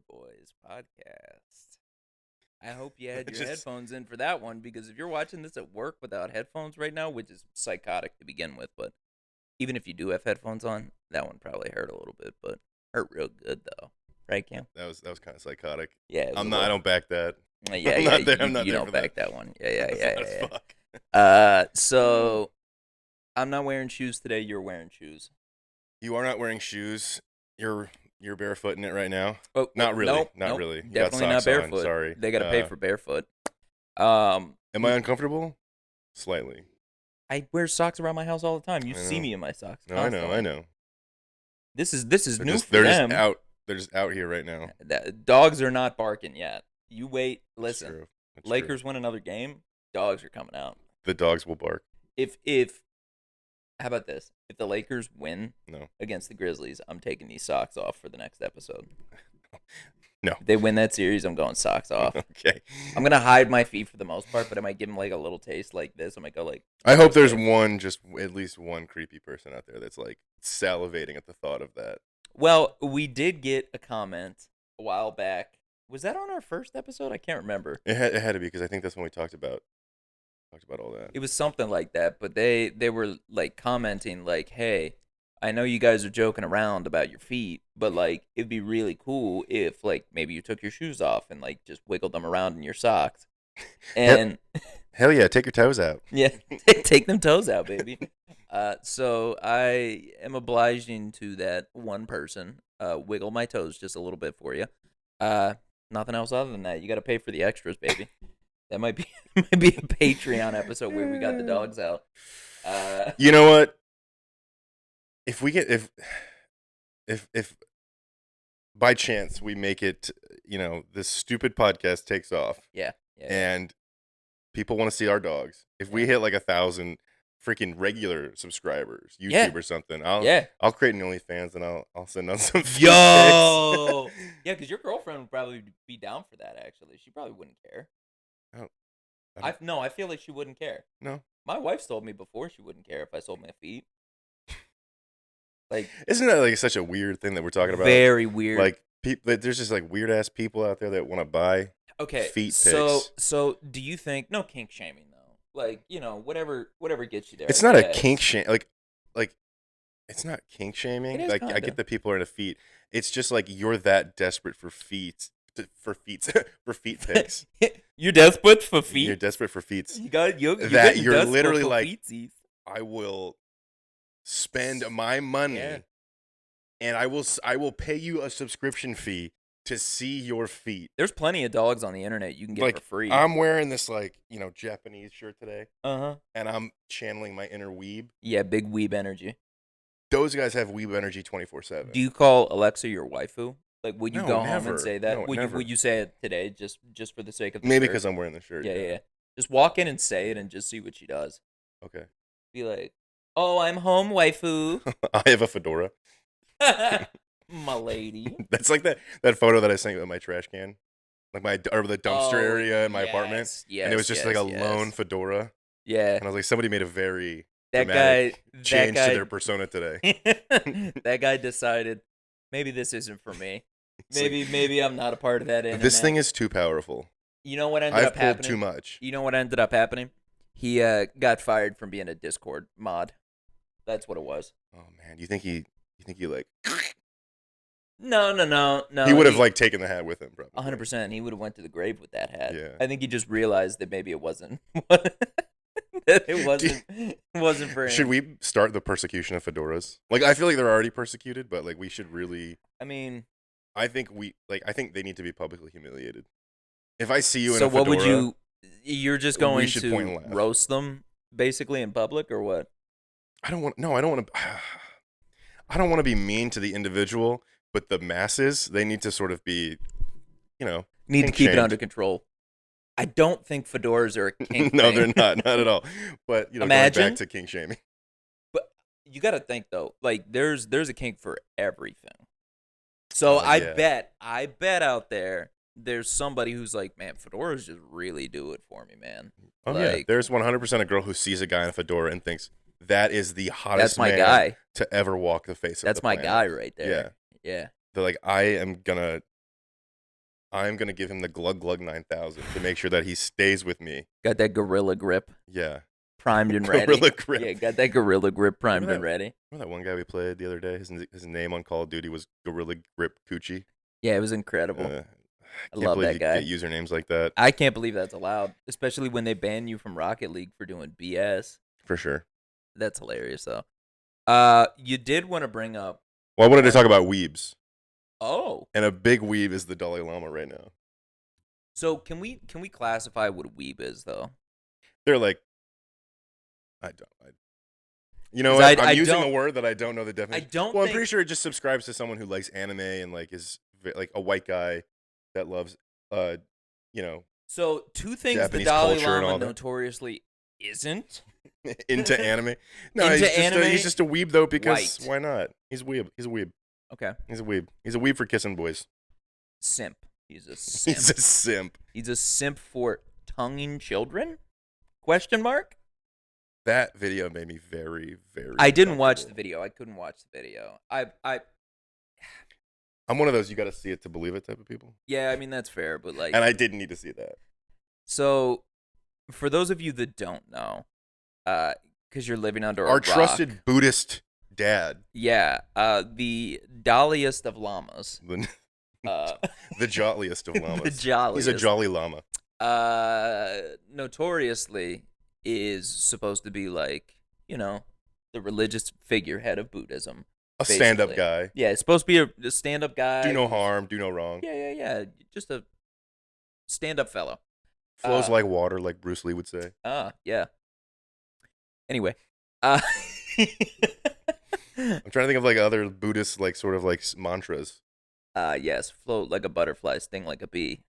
Boys podcast. I hope you had your Just headphones in for that one because if you're watching this at work without headphones right now, which is psychotic to begin with, but even if you do have headphones on, that one probably hurt a little bit, but hurt real good though. Right, Cam? that was kind of psychotic. Yeah, it was I'm a not. I little. don't back that. Yeah, I'm yeah. not there. You, I'm not you there don't for that. back that one. Yeah. That's hot as fuck. So I'm not wearing shoes today. You're wearing shoes. You are not wearing shoes. You're barefoot in it right now. Oh, Not really. Nope, Not nope, really. You got definitely not socks on, barefoot. sorry. They got to pay for barefoot. Um, Am I uncomfortable? Slightly. I wear socks around my house all the time. You I see know. me in my socks. No, Constantly. I know. This is They're new just for they're them. just out. They're just out here right now. Dogs are not barking yet. You wait. That's Listen, true. That's Lakers true. win another game. Dogs are coming out. The dogs will bark. If how about this? If the Lakers win No. against the Grizzlies, I'm taking these socks off for the next episode. No. If they win that series, I'm going socks off. Okay. I'm gonna hide my feet for the most part, but I might give them like a little taste like this. I might go like. I hope there's at least one creepy person out there that's like salivating at the thought of that. Well, we did get a comment a while back. Was that on our first episode? I can't remember. It had to be because I think that's when we talked about all that. It was something like that, but they were like commenting like, "Hey, I know you guys are joking around about your feet, but like it'd be really cool if like maybe you took your shoes off and like just wiggled them around in your socks." And Hell yeah, take your toes out. yeah, take them toes out, baby. So I am obliging to that one person. Wiggle my toes just a little bit for you. Nothing else other than that. You got to pay for the extras, baby. That might be a Patreon episode where we got the dogs out. You know what? If we get if by chance we make it, this stupid podcast takes off Yeah. and people want to see our dogs. If we hit like 1,000 freaking regular subscribers, YouTube Yeah. or something, Yeah. I'll create an OnlyFans and I'll send out some feed Yo. pics. Yeah, because your girlfriend would probably be down for that. Actually, she probably wouldn't care. Oh, I feel like she wouldn't care. No. My wife's told me before she wouldn't care if I sold my feet. Like, Isn't that like such a weird thing that we're talking about? very weird. Like there's just like weird ass people out there that want to buy okay, feet so pics. so do you think no kink shaming though? Like, whatever gets you there. It's I not a guess. kink shame. Like it's not kink shaming. It is Like I kinda. get that people are into feet. It's just like you're that desperate for feet for feet for feet pics. You're desperate for feet. You're desperate for feet. You're That you're desperate literally for like, feetsies. I will spend my money Yeah. and I will pay you a subscription fee to see your feet. There's plenty of dogs on the internet you can get Like for free. I'm wearing this Japanese shirt today Uh-huh. and I'm channeling my inner weeb. Yeah, big weeb energy. Those guys have weeb energy 24/7. Do you call Alexa your waifu? Like, would you No, go home never. and say that? No, would never. you say it today just for the sake of the Maybe shirt? because I'm wearing the shirt. Yeah. Just walk in and say it and just see what she does. Okay. Be like, "Oh, I'm home, waifu." I have a fedora. My lady. That's like that photo that I sent you with my trash can, like the dumpster area in my apartment, Yes, and it was just like a yes. lone fedora, Yeah. and I was like, somebody made a very That dramatic guy. change to their persona today. That guy decided maybe this isn't for me. It's like, Maybe I'm not a part of that internet. this thing is too powerful. You know what ended I've up pulled happening? too much. You know what ended up happening? He got fired from being a Discord mod. That's what it was. Oh man, you think he like No. he would have like taken the hat with him, probably. 100%. He would have went to the grave with that hat. Yeah. I think he just realized that maybe it wasn't. That it wasn't for him. Should we start the persecution of fedoras? Like, I feel like they're already persecuted, but like we should really. I mean, I think they need to be publicly humiliated. If I see you in so a fedora, what would you? You're just going should point and to laugh. roast them basically in public, or what? I don't want to. I don't want to be mean to the individual, but the masses, they need to sort of be, Need to kink keep it shamed. under control. I don't think fedoras are a kink No, thing. they're not at all. But going Imagine. back to king shaming. But you got to think though, like there's a kink for everything. So Yeah. I bet out there's somebody who's like, man, fedoras just really do it for me, man. Oh yeah, Like, there's 100% a girl who sees a guy in a fedora and thinks that is the hottest that's my man guy. to ever walk the face of That's the my planet. guy right there. Yeah. Yeah. They're like, I am gonna I'm gonna give him the Glug Glug 9000 to make sure that he stays with me. Got that gorilla grip Yeah, primed and ready. Gorilla Grip. Yeah, got that gorilla grip primed Remember and ready. Remember that one guy we played the other day? His name on Call of Duty was Gorilla Grip Coochie. Yeah, it was incredible. I I can't love believe that you guy. get usernames like that. I can't believe that's allowed, especially when they ban you from Rocket League for doing BS. For sure. That's hilarious, though. You did want to bring up. Well, I wanted to talk about weebs. Oh, And a big weeb is the Dalai Lama right now. so can we classify what a weeb is, though? They're like, I don't. You know 'Cause what? I I'm using a don't- word that I don't know the definition. don't Well, I'm think- pretty sure it just subscribes to someone who likes anime and like is like a white guy that loves, you know, So two things Japanese the Dalai culture and all Lama that. notoriously isn't. into anime. No, Into he's just anime? he's just a weeb though because White. why not? He's a weeb. He's a weeb. Okay. He's a weeb. He's a weeb for kissing boys. Simp. He's a simp. He's a simp. He's a simp for tonguing children? Question mark? That video made me very, very. I didn't watch the uncomfortable. video. I couldn't watch the video. I'm one of those you got to see it to believe it type of people, Yeah, I mean that's fair, but like and I didn't need to see that. so for those of you that don't know, because you're living under a Our rock, trusted Buddhist dad, yeah, the Dalaiest of llamas, the jolliest of llamas. the jolliest, He's a jolly llama. notoriously is supposed to be like, the religious figurehead of Buddhism. A stand-up basically. guy. Yeah, it's supposed to be a stand-up guy. Do no harm, do no wrong. Yeah. Just a stand-up fellow. Flows like water, like Bruce Lee would say. Yeah. Anyway, uh, I'm trying to think of like other Buddhist like sort of like mantras. yes, float like a butterfly, sting like a bee.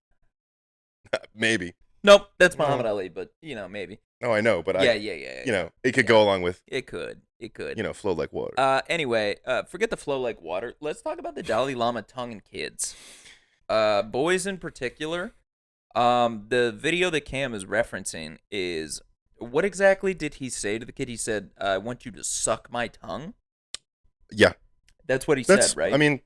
Maybe. Nope, that's No. Muhammad Ali, but maybe. Oh, I know, but Yeah. you know, it could go along with, It could. you know, flow like water. Anyway, forget the flow like water. Let's talk about the Dalai Lama tonguing kids. Boys in particular. The video that Cam is referencing is, what exactly did he say to the kid? He said, "I want you to suck my tongue." Yeah, That's what he that's said, right? I mean,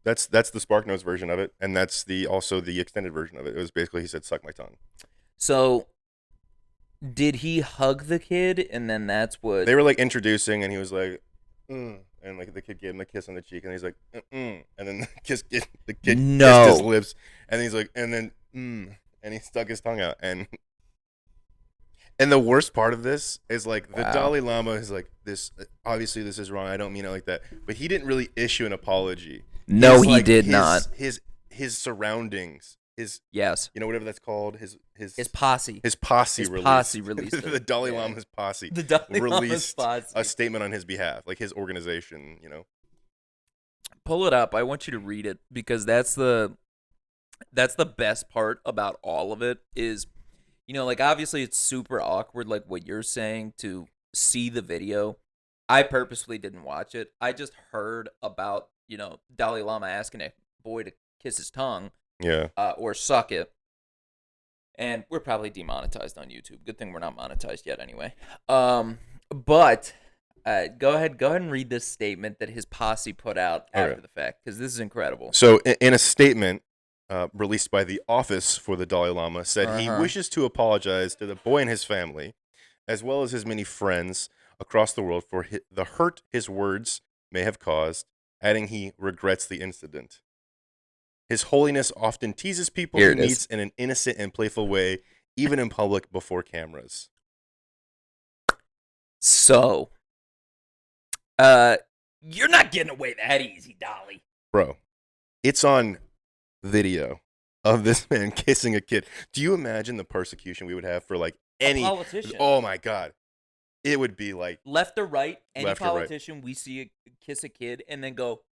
that's the SparkNotes version of it, and that's also the extended version of it. It was basically he said, "Suck my tongue." So, did he hug the kid, and then that's what They were like introducing, and he was like, and like the kid gave him a kiss on the cheek, and he's like, and then the kid No. kissed his lips, and he's like, and then and he stuck his tongue out, and the worst part of this is like the Wow. Dalai Lama is like, this obviously this is wrong. I don't mean it like that, but he didn't really issue an apology. No, His, he like, did not. His surroundings, Yes, you know, whatever that's called, his posse. posse His released. posse released the it. Dalai Yeah. Lama's posse The Dalai Lama's released posse. a statement on his behalf, like his organization, you know. Pull it up. I want you to read it because that's the best part about all of it is, like obviously it's super awkward, like what you're saying, to see the video. I purposefully didn't watch it. I just heard about, Dalai Lama asking a boy to kiss his tongue, Yeah. or suck it. And we're probably demonetized on YouTube. Good thing we're not monetized yet anyway. But go ahead and read this statement that his posse put out after Okay. the fact, because this is incredible. So in a statement released by the Office for the Dalai Lama, said he Uh-huh. wishes to apologize to the boy and his family, as well as his many friends across the world for the hurt his words may have caused, adding he regrets the incident. His Holiness often teases people Here he it is. meets in an innocent and playful way, even in public before cameras. So, you're not getting away that easy, Dolly. Bro, it's on video of this man kissing a kid. Do you imagine the persecution we would have for like any A politician. Oh my god. It would be like, Left or right, any Left or right. politician we see kiss a kid and then go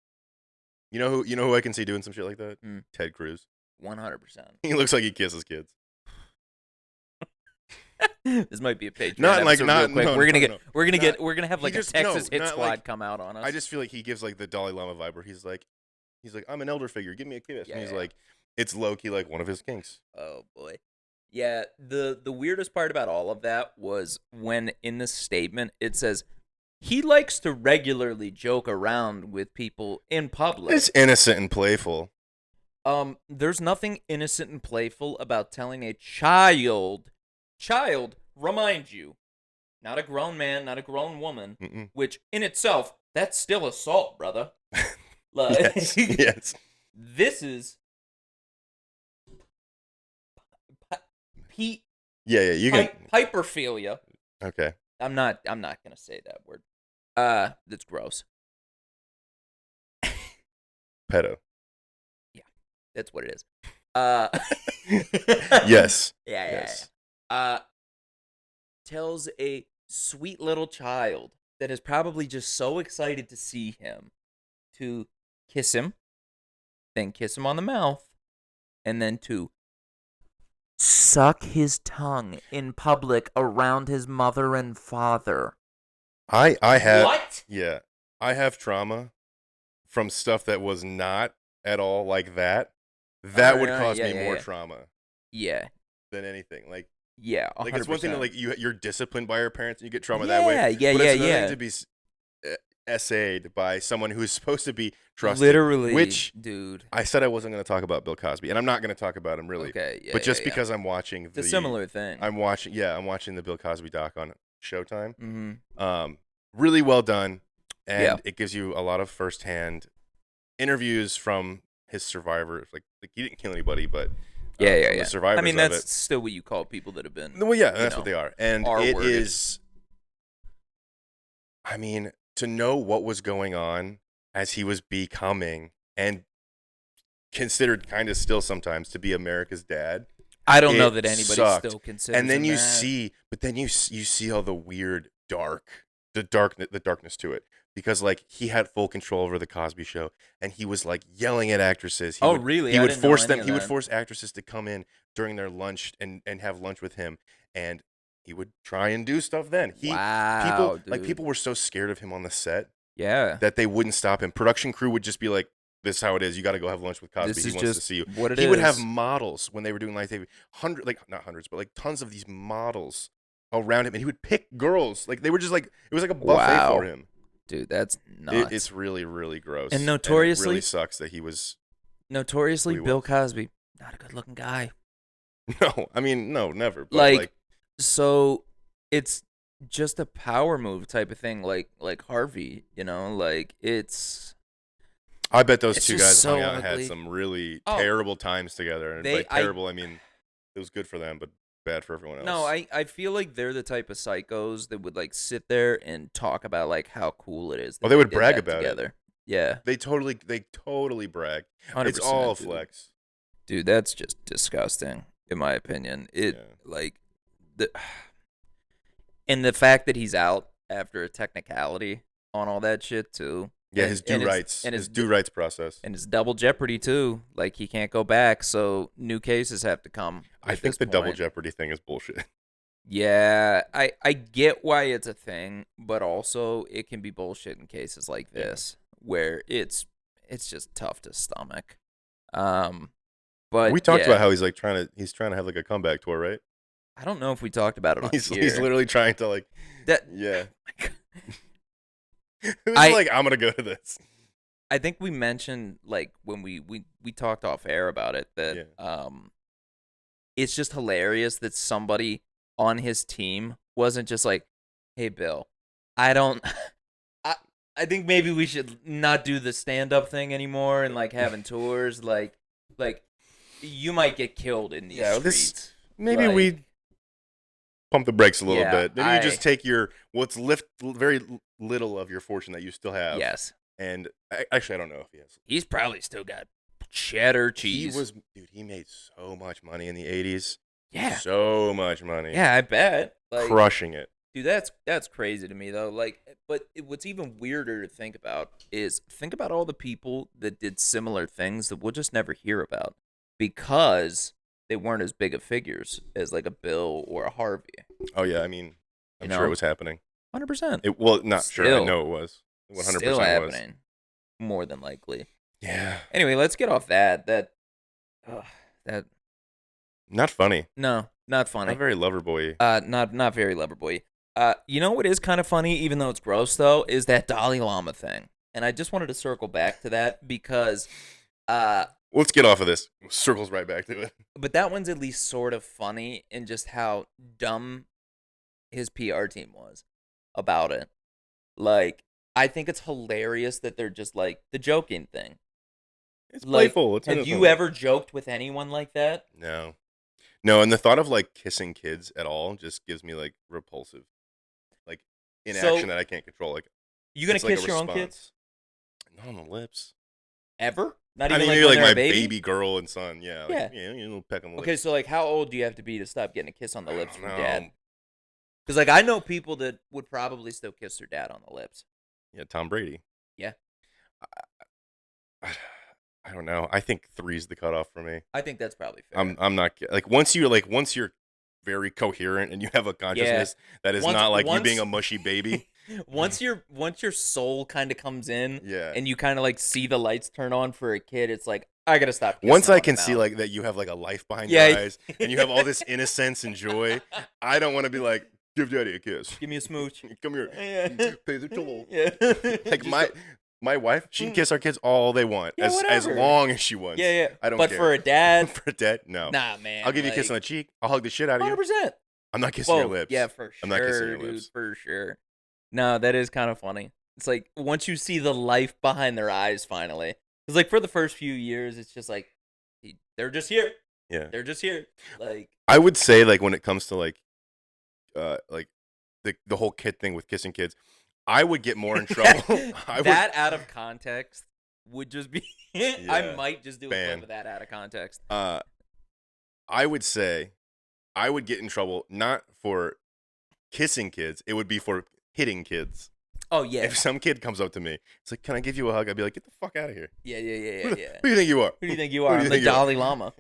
you know who I can see doing some shit like that? Mm. Ted Cruz. 100%. He looks like he kisses kids. This might be a Patreon Not like- episode not- real quick. no, we're gonna no, get no. we're gonna have like He a just- Texas no, hit not squad like- come out on us. I just feel like he gives like the Dalai Lama vibe where he's like, I'm an elder figure. Give me a kiss. Yeah, and he's yeah. like, it's low key like one of his kinks. Oh boy. Yeah, the weirdest part about all of that was when in the statement it says he likes to regularly joke around with people in public. It's innocent and playful. There's nothing innocent and playful about telling a child, remind you, not a grown man, not a grown woman, Mm-mm. which in itself, that's still assault, brother. Yes. Yes. This is Pete Yeah. Yeah. You can. hyperphilia. Okay. I'm not gonna say that word. That's gross. Pedo. Yeah, that's what it is. Uh, Yes. yeah, Yes. tells a sweet little child that is probably just so excited to see him to kiss him, then kiss him on the mouth, and then to suck his tongue in public around his mother and father. I have. What? Yeah. I have trauma from stuff that was not at all like that. That would cause me more trauma Yeah, than anything. Like yeah, 100%. it's one thing to like you're disciplined by your parents and you get trauma yeah, that way. Yeah, but yeah, it's another yeah. thing to be essayed by someone who's supposed to be trusted. Literally, which dude. I said I wasn't going to talk about Bill Cosby, and I'm not going to talk about him really. Okay, yeah, but just yeah. because I'm watching It's a similar thing. I'm watching the Bill Cosby doc on Showtime. Mm-hmm. Really well done, and Yeah. it gives you a lot of firsthand interviews from his survivors. Like he didn't kill anybody, but from the survivors. I mean, of that's it. still what you call people that have been. Well, yeah, that's what they are, and it R-worded. is. I mean, to know what was going on as he was becoming and considered kind of still sometimes to be America's dad. I don't know that anybody sucked. still considers. And then him you that. see, but then you see all the weird the darkness to it, because like he had full control over the Cosby Show, and he was like yelling at actresses. Really? He I would didn't know force any them. of He would that. force actresses to come in during their lunch and have lunch with him, and he would try and do stuff. Then Wow, dude. people were so scared of him on the set. Yeah. That they wouldn't stop him. Production crew would just be like, "This is how it is. You got to go have lunch with Cosby. He wants to see you." What he would have models when they were doing live TV, not hundreds, but like tons of these models around him, and he would pick girls. Like they were just like it was like a buffet for him. Dude, that's nuts. It's really, really gross. And notoriously, it really sucks that he was. Notoriously, Bill Cosby, not a good-looking guy. No, I mean, no, never. But so it's just a power move type of thing, like Harvey. You know, like it's. I bet those two guys hung out and ugly. had some really terrible times together. And by terrible, I mean it was good for them, but bad for everyone else. No, I feel like they're the type of psychos that would like sit there and talk about like how cool it is. They would brag about together. It. Yeah, they totally brag. It's all a flex, dude. That's just disgusting, in my opinion. And the fact that he's out after a technicality on all that shit too. Yeah, his due rights process. And his double jeopardy too. Like he can't go back, so new cases have to come. I think the double jeopardy thing is bullshit. Yeah, I get why it's a thing, but also it can be bullshit in cases like this where it's just tough to stomach. But we talked about how he's trying to have like a comeback tour, right? I don't know if we talked about it on he's here. Literally trying to like that. Yeah. I'm gonna go to this. I think we mentioned like when we talked off air about it that it's just hilarious that somebody on his team wasn't just like, "Hey Bill, I think maybe we should not do the stand up thing anymore and like having tours like you might get killed in these streets." Maybe we pump the brakes a little bit. Then you just take very little of your fortune that you still have. Yes. And actually, I don't know if he has. He's probably still got cheddar cheese. He made so much money in the 80s. Yeah. So much money. Yeah, I bet. Crushing it. Dude, that's crazy to me though. But what's even weirder to think about is all the people that did similar things that we'll just never hear about because they weren't as big of figures as like a Bill or a Harvey. Oh yeah, I mean, I'm sure it was happening. 100%. Well, not sure. I know it was. 100% still happening. More than likely. Yeah. Anyway, let's get off that. That. Not funny. No, not funny. Not very lover boy. Not very lover boy. You know what is kind of funny, even though it's gross though, is that Dalai Lama thing. And I just wanted to circle back to that because Let's get off of this. Circles right back to it. But that one's at least sort of funny in just how dumb his PR team was about it. Like, I think it's hilarious that they're just like the joking thing. It's Like, playful. It's have innocent. you ever joked with anyone like that? No. No, and the thought of like kissing kids at all just gives me like repulsive, like inaction So, that I can't control. Like you gonna it's like a kiss your own response. kids Not on the lips. ever? Not I even mean, like maybe when like they're my a baby? baby girl and son. Yeah, like, Yeah. yeah, you know, peck on the lips. Okay, so like, how old do you have to be to stop getting a kiss on the lips I from don't dad? know. Because like I know people that would probably still kiss their dad on the lips. Yeah, Tom Brady. Yeah, I don't know. I think 3's the cutoff for me. I think that's probably fair. I'm not like once you're very coherent and you have a consciousness that is not like you being a mushy baby. once your soul kind of comes in, Yeah. and you kind of like see the lights turn on for a kid, it's like I gotta stop. Kissing Once him I on the can see mouth. like that you have like a life behind Yeah. your eyes and you have all this innocence and joy, I don't want to be like, give daddy a kiss. Give me a smooch. Come here. Yeah. Pay the toll. Yeah. Like Just my wife, she can kiss our kids all they want, Yeah, as whatever. long as she wants. Yeah, yeah. I don't But care. for a dad, For a dad, no. nah, man. I'll give you a kiss on the cheek. I'll hug the shit out of you. 100%. I'm not kissing your lips. Yeah, for sure, I'm not kissing your dude, lips. for sure. No, that is kind of funny. It's like once you see the life behind their eyes, finally. It's like for the first few years, it's just like they're just here. Yeah. They're just here. Like I would say like when it comes to like the whole kid thing with kissing kids, I would get more in trouble. that out of context would just be. I Yeah. might just do a Ban. clip of that out of context. I would say I would get in trouble not for kissing kids. It would be for hitting kids. Oh yeah, If some kid comes up to me, it's like, "Can I give you a hug?" I'd be like, "Get the fuck out of here." yeah. Who Who do you think you are? do you think you Who are? do you I'm the think you are? Dalai Lama.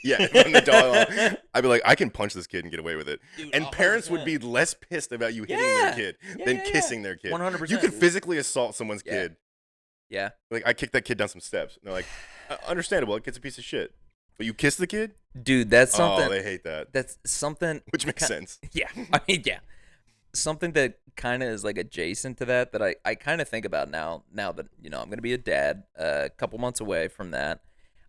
Yeah, if I'm the Dalai Lama, I'd be like, I can punch this kid and get away with it. Dude, And parents would 100%. be less pissed about you hitting Yeah. their kid Yeah, than yeah, kissing their kid. 100%. You could dude. physically assault someone's Yeah. kid. Yeah. Like I kicked that kid down some steps. And they're like, understandable. That kid's a piece of shit. But you kiss the kid? Dude, that's something. Oh, they hate that. That's something. Which makes sense. Yeah, I mean, yeah. Something that kind of is like adjacent to that I kind of think about now that I'm gonna be a dad a couple months away from that.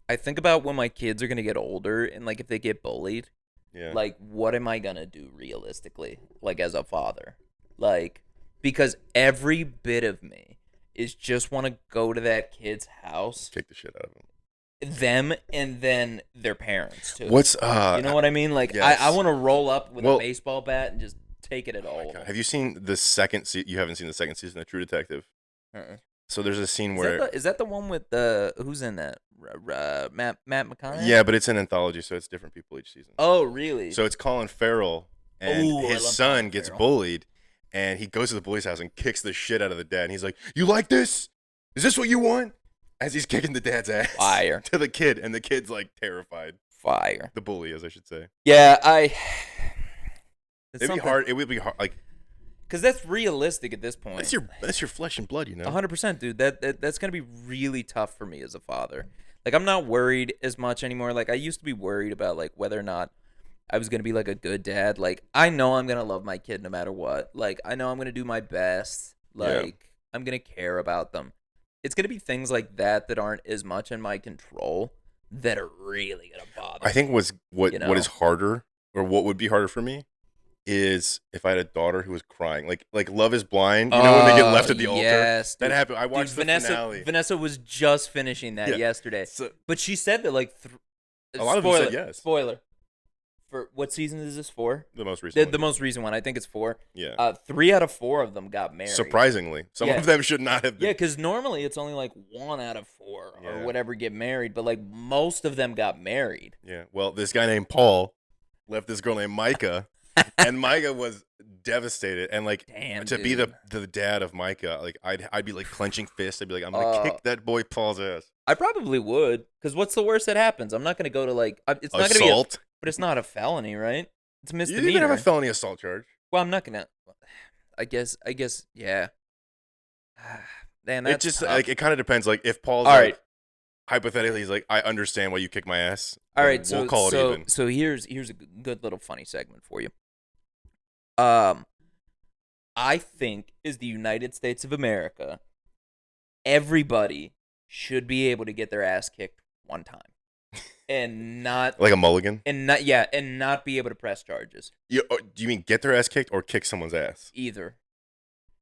I think about when my kids are gonna get older and like if they get bullied, Yeah. like what am I gonna do realistically, like as a father, like because every bit of me is just want to go to that kid's house, Kick the shit out of them. them, and then their parents too. What's You know what I mean? Like yes. I want to roll up with Well- a baseball bat and just take it at all. God, have you seen the second season? You haven't seen the second season of True Detective. Uh-uh. So there's a scene where Is that the one with who's in that? Matt McConaughey? yeah, but it's an anthology, so it's different people each season. Oh, really? So it's Colin Farrell, and Ooh, I his love son Colin gets Farrell. bullied, and he goes to the bully's house and kicks the shit out of the dad. And he's like, "You like this? Is this what you want?" As he's kicking the dad's ass Fire. to the kid, and the kid's like terrified. Fire. The bully, as I should say. Yeah, It'd be hard. It would be hard. Like because that's realistic at this point. that's your flesh and blood, you know. 100%, dude. That's gonna be really tough for me as a father. Like I'm not worried as much anymore. Like I used to be worried about like whether or not I was gonna be like a good dad. Like I know I'm gonna love my kid no matter what. Like I know I'm gonna do my best. Like I'm gonna care about them. It's gonna be things like that that aren't as much in my control that are really gonna bother. I think what You know? is harder, or what would be harder for me, is if I had a daughter who was crying, like Love Is Blind. You know when they get left at the altar. Yes, That dude. happened. I watched Dude, the finale. Vanessa was just finishing that Yeah. yesterday, So, but she said that like A lot of them said yes. Spoiler for what season is this for? the most recent. The one. most recent one. I think it's 4. Yeah. 3 out of 4 of them got married. Surprisingly, some Yeah. of them should not have been. Yeah, because normally it's only like 1 out of 4 Yeah. or whatever get married, but like most of them got married. Yeah. Well, this guy named Paul left this girl named Micah, and Micah was devastated. And like Damn, to be dude. the dad of Micah, like I'd be like clenching fists. I'd be like, I'm gonna kick that boy Paul's ass. I probably would, because what's the worst that happens? I'm not gonna go to like it's not gonna be, Assault. but it's not a felony, right? It's a You misdemeanor. even have a felony assault charge. Well, I'm not gonna. I guess. Yeah. Man, It that's just tough. like it kind of depends. Like if Paul's All like, right. hypothetically, he's like, I understand why you kick my ass. All then right, so we'll call it even. so here's a good little funny segment for you. I think is the United States of America. Everybody should be able to get their ass kicked one time and not Like a mulligan? and not be able to press charges Do you mean get their ass kicked or kick someone's ass? either.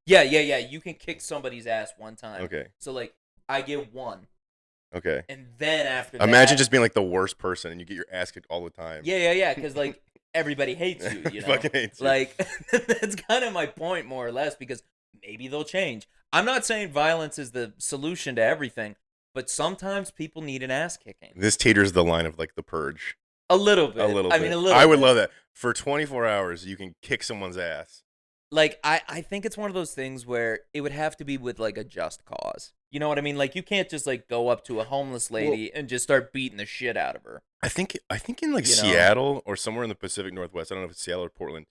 Yeah. You can kick somebody's ass one time. Okay. So like I get one, Okay. and then after that, Imagine just being like the worst person and you get your ass kicked all the time. Yeah. Because like everybody hates you. You know, Fucking hates you. like that's kind of my point, more or less, because maybe they'll change. I'm not saying violence is the solution to everything, but sometimes people need an ass kicking. This teeters the line of like the purge. A little bit. A little bit. I mean, a little I would bit. love that. For 24 hours, you can kick someone's ass. Like, I think it's one of those things where it would have to be with, like, a just cause. You know what I mean? Like, you can't just, like, go up to a homeless lady and just start beating the shit out of her. I think in like You know? Seattle or somewhere in the Pacific Northwest, I don't know if it's Seattle or Portland,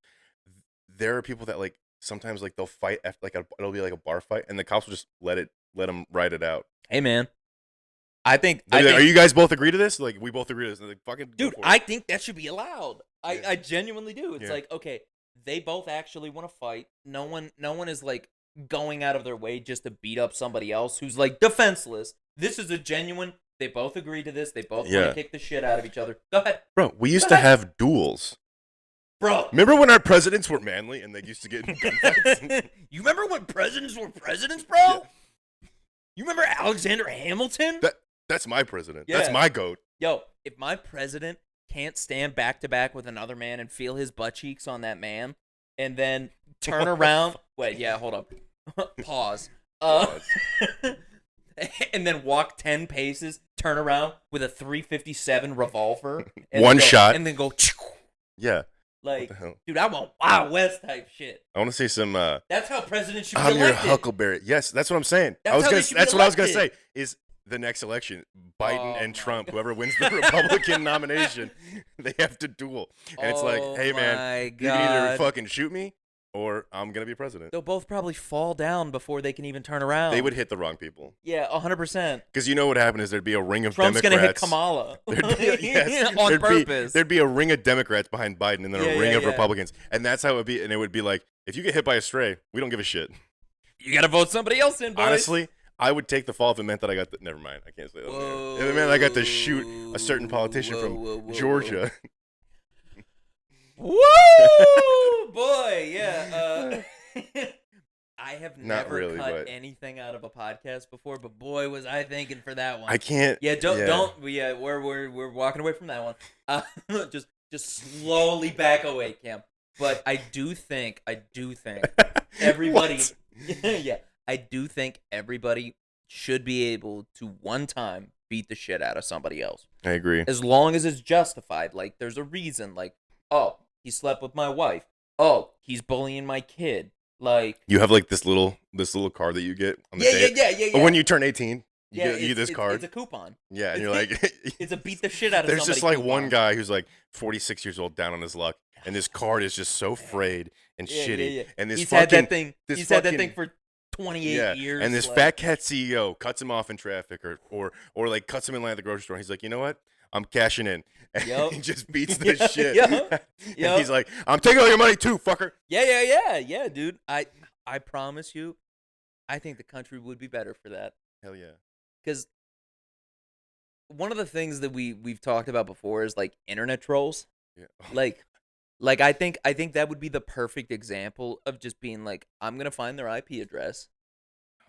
there are people that like sometimes like they'll fight after it'll be like a bar fight and the cops will just let them ride it out. Hey, man. I think... Are you guys both agree to this? Like, we both agree to this. Like, fucking dude, I think that should be allowed. Yeah. I genuinely do. It's Yeah. like, okay, they both actually want to fight. No one is like going out of their way just to beat up somebody else who's like defenseless. This is a genuine. They both agree to this. They both want Yeah. to kick the shit out of each other. Go ahead, Bro, we used to have duels. bro. Remember when our presidents were manly and they used to get in gunfights? You remember when presidents were presidents, bro? Yeah. You remember Alexander Hamilton? That's my president. Yeah. That's my goat. Yo, if my president can't stand back to back with another man and feel his butt cheeks on that man, and then turn around. Wait, yeah, hold up. Pause. And then walk 10 paces, turn around with a 357 revolver. And One then go, shot. And then go. Yeah. Like, What the hell? dude, I want Wild West type shit. I want to say some. That's how presidents should be I'm your elected. Huckleberry. Yes, that's what I'm saying. That's how they should be That's what I was gonna say. elected. Is the next election Biden Oh and my Trump, God. whoever wins the Republican nomination, they have to duel. And it's like, hey man, my you can either God. fucking shoot me or I'm gonna be president. They'll both probably fall down before they can even turn around. They would hit the wrong people. Yeah, 100%. Because you know what happened is there'd be a ring of Trump's Democrats. gonna hit Kamala Yes, on there'd purpose. There'd be a ring of Democrats behind Biden and then Yeah, a ring yeah, of yeah. Republicans. And that's how it would be. And it would be like, if you get hit by a stray, we don't give a shit. You gotta vote somebody else in, boys. Honestly, I would take the fall if it meant that I got never mind. I can't say that. on air. If it meant I got to shoot a certain politician from Georgia. Woo, boy, yeah. I have Not never really, cut but- anything out of a podcast before, but boy, was I thinking for that one. I can't. Yeah, don't. We're walking away from that one. Just slowly back away, Cam. But I do think everybody. What? Yeah, I do think everybody should be able to one time beat the shit out of somebody else, I agree. as long as it's justified. Like, there's a reason. Like, oh, he slept with my wife. Oh, he's bullying my kid. Like, You have like this little card that you get on the day. yeah. When you turn 18, you get it's- this it's- card. It's a coupon. Yeah, and you're like, It's a beat the shit out of there's somebody. just like coupon. one guy who's like 46 years old, down on his luck, and this card is just so frayed and shitty. And this He's fucking, had that thing. this He's had that fucking- thing for 28 years. And this like- fat cat CEO cuts him off in traffic, or like cuts him in line at the grocery store. He's like, you know what? I'm cashing in. And Yup. he just beats the shit. Yup. And Yup. he's like, I'm taking all your money too, fucker. Yeah, dude. I promise you, I think the country would be better for that. Hell yeah. Because one of the things that we've talked about before is like internet trolls. Yeah. Like I think that would be the perfect example of just being like, I'm gonna find their IP address,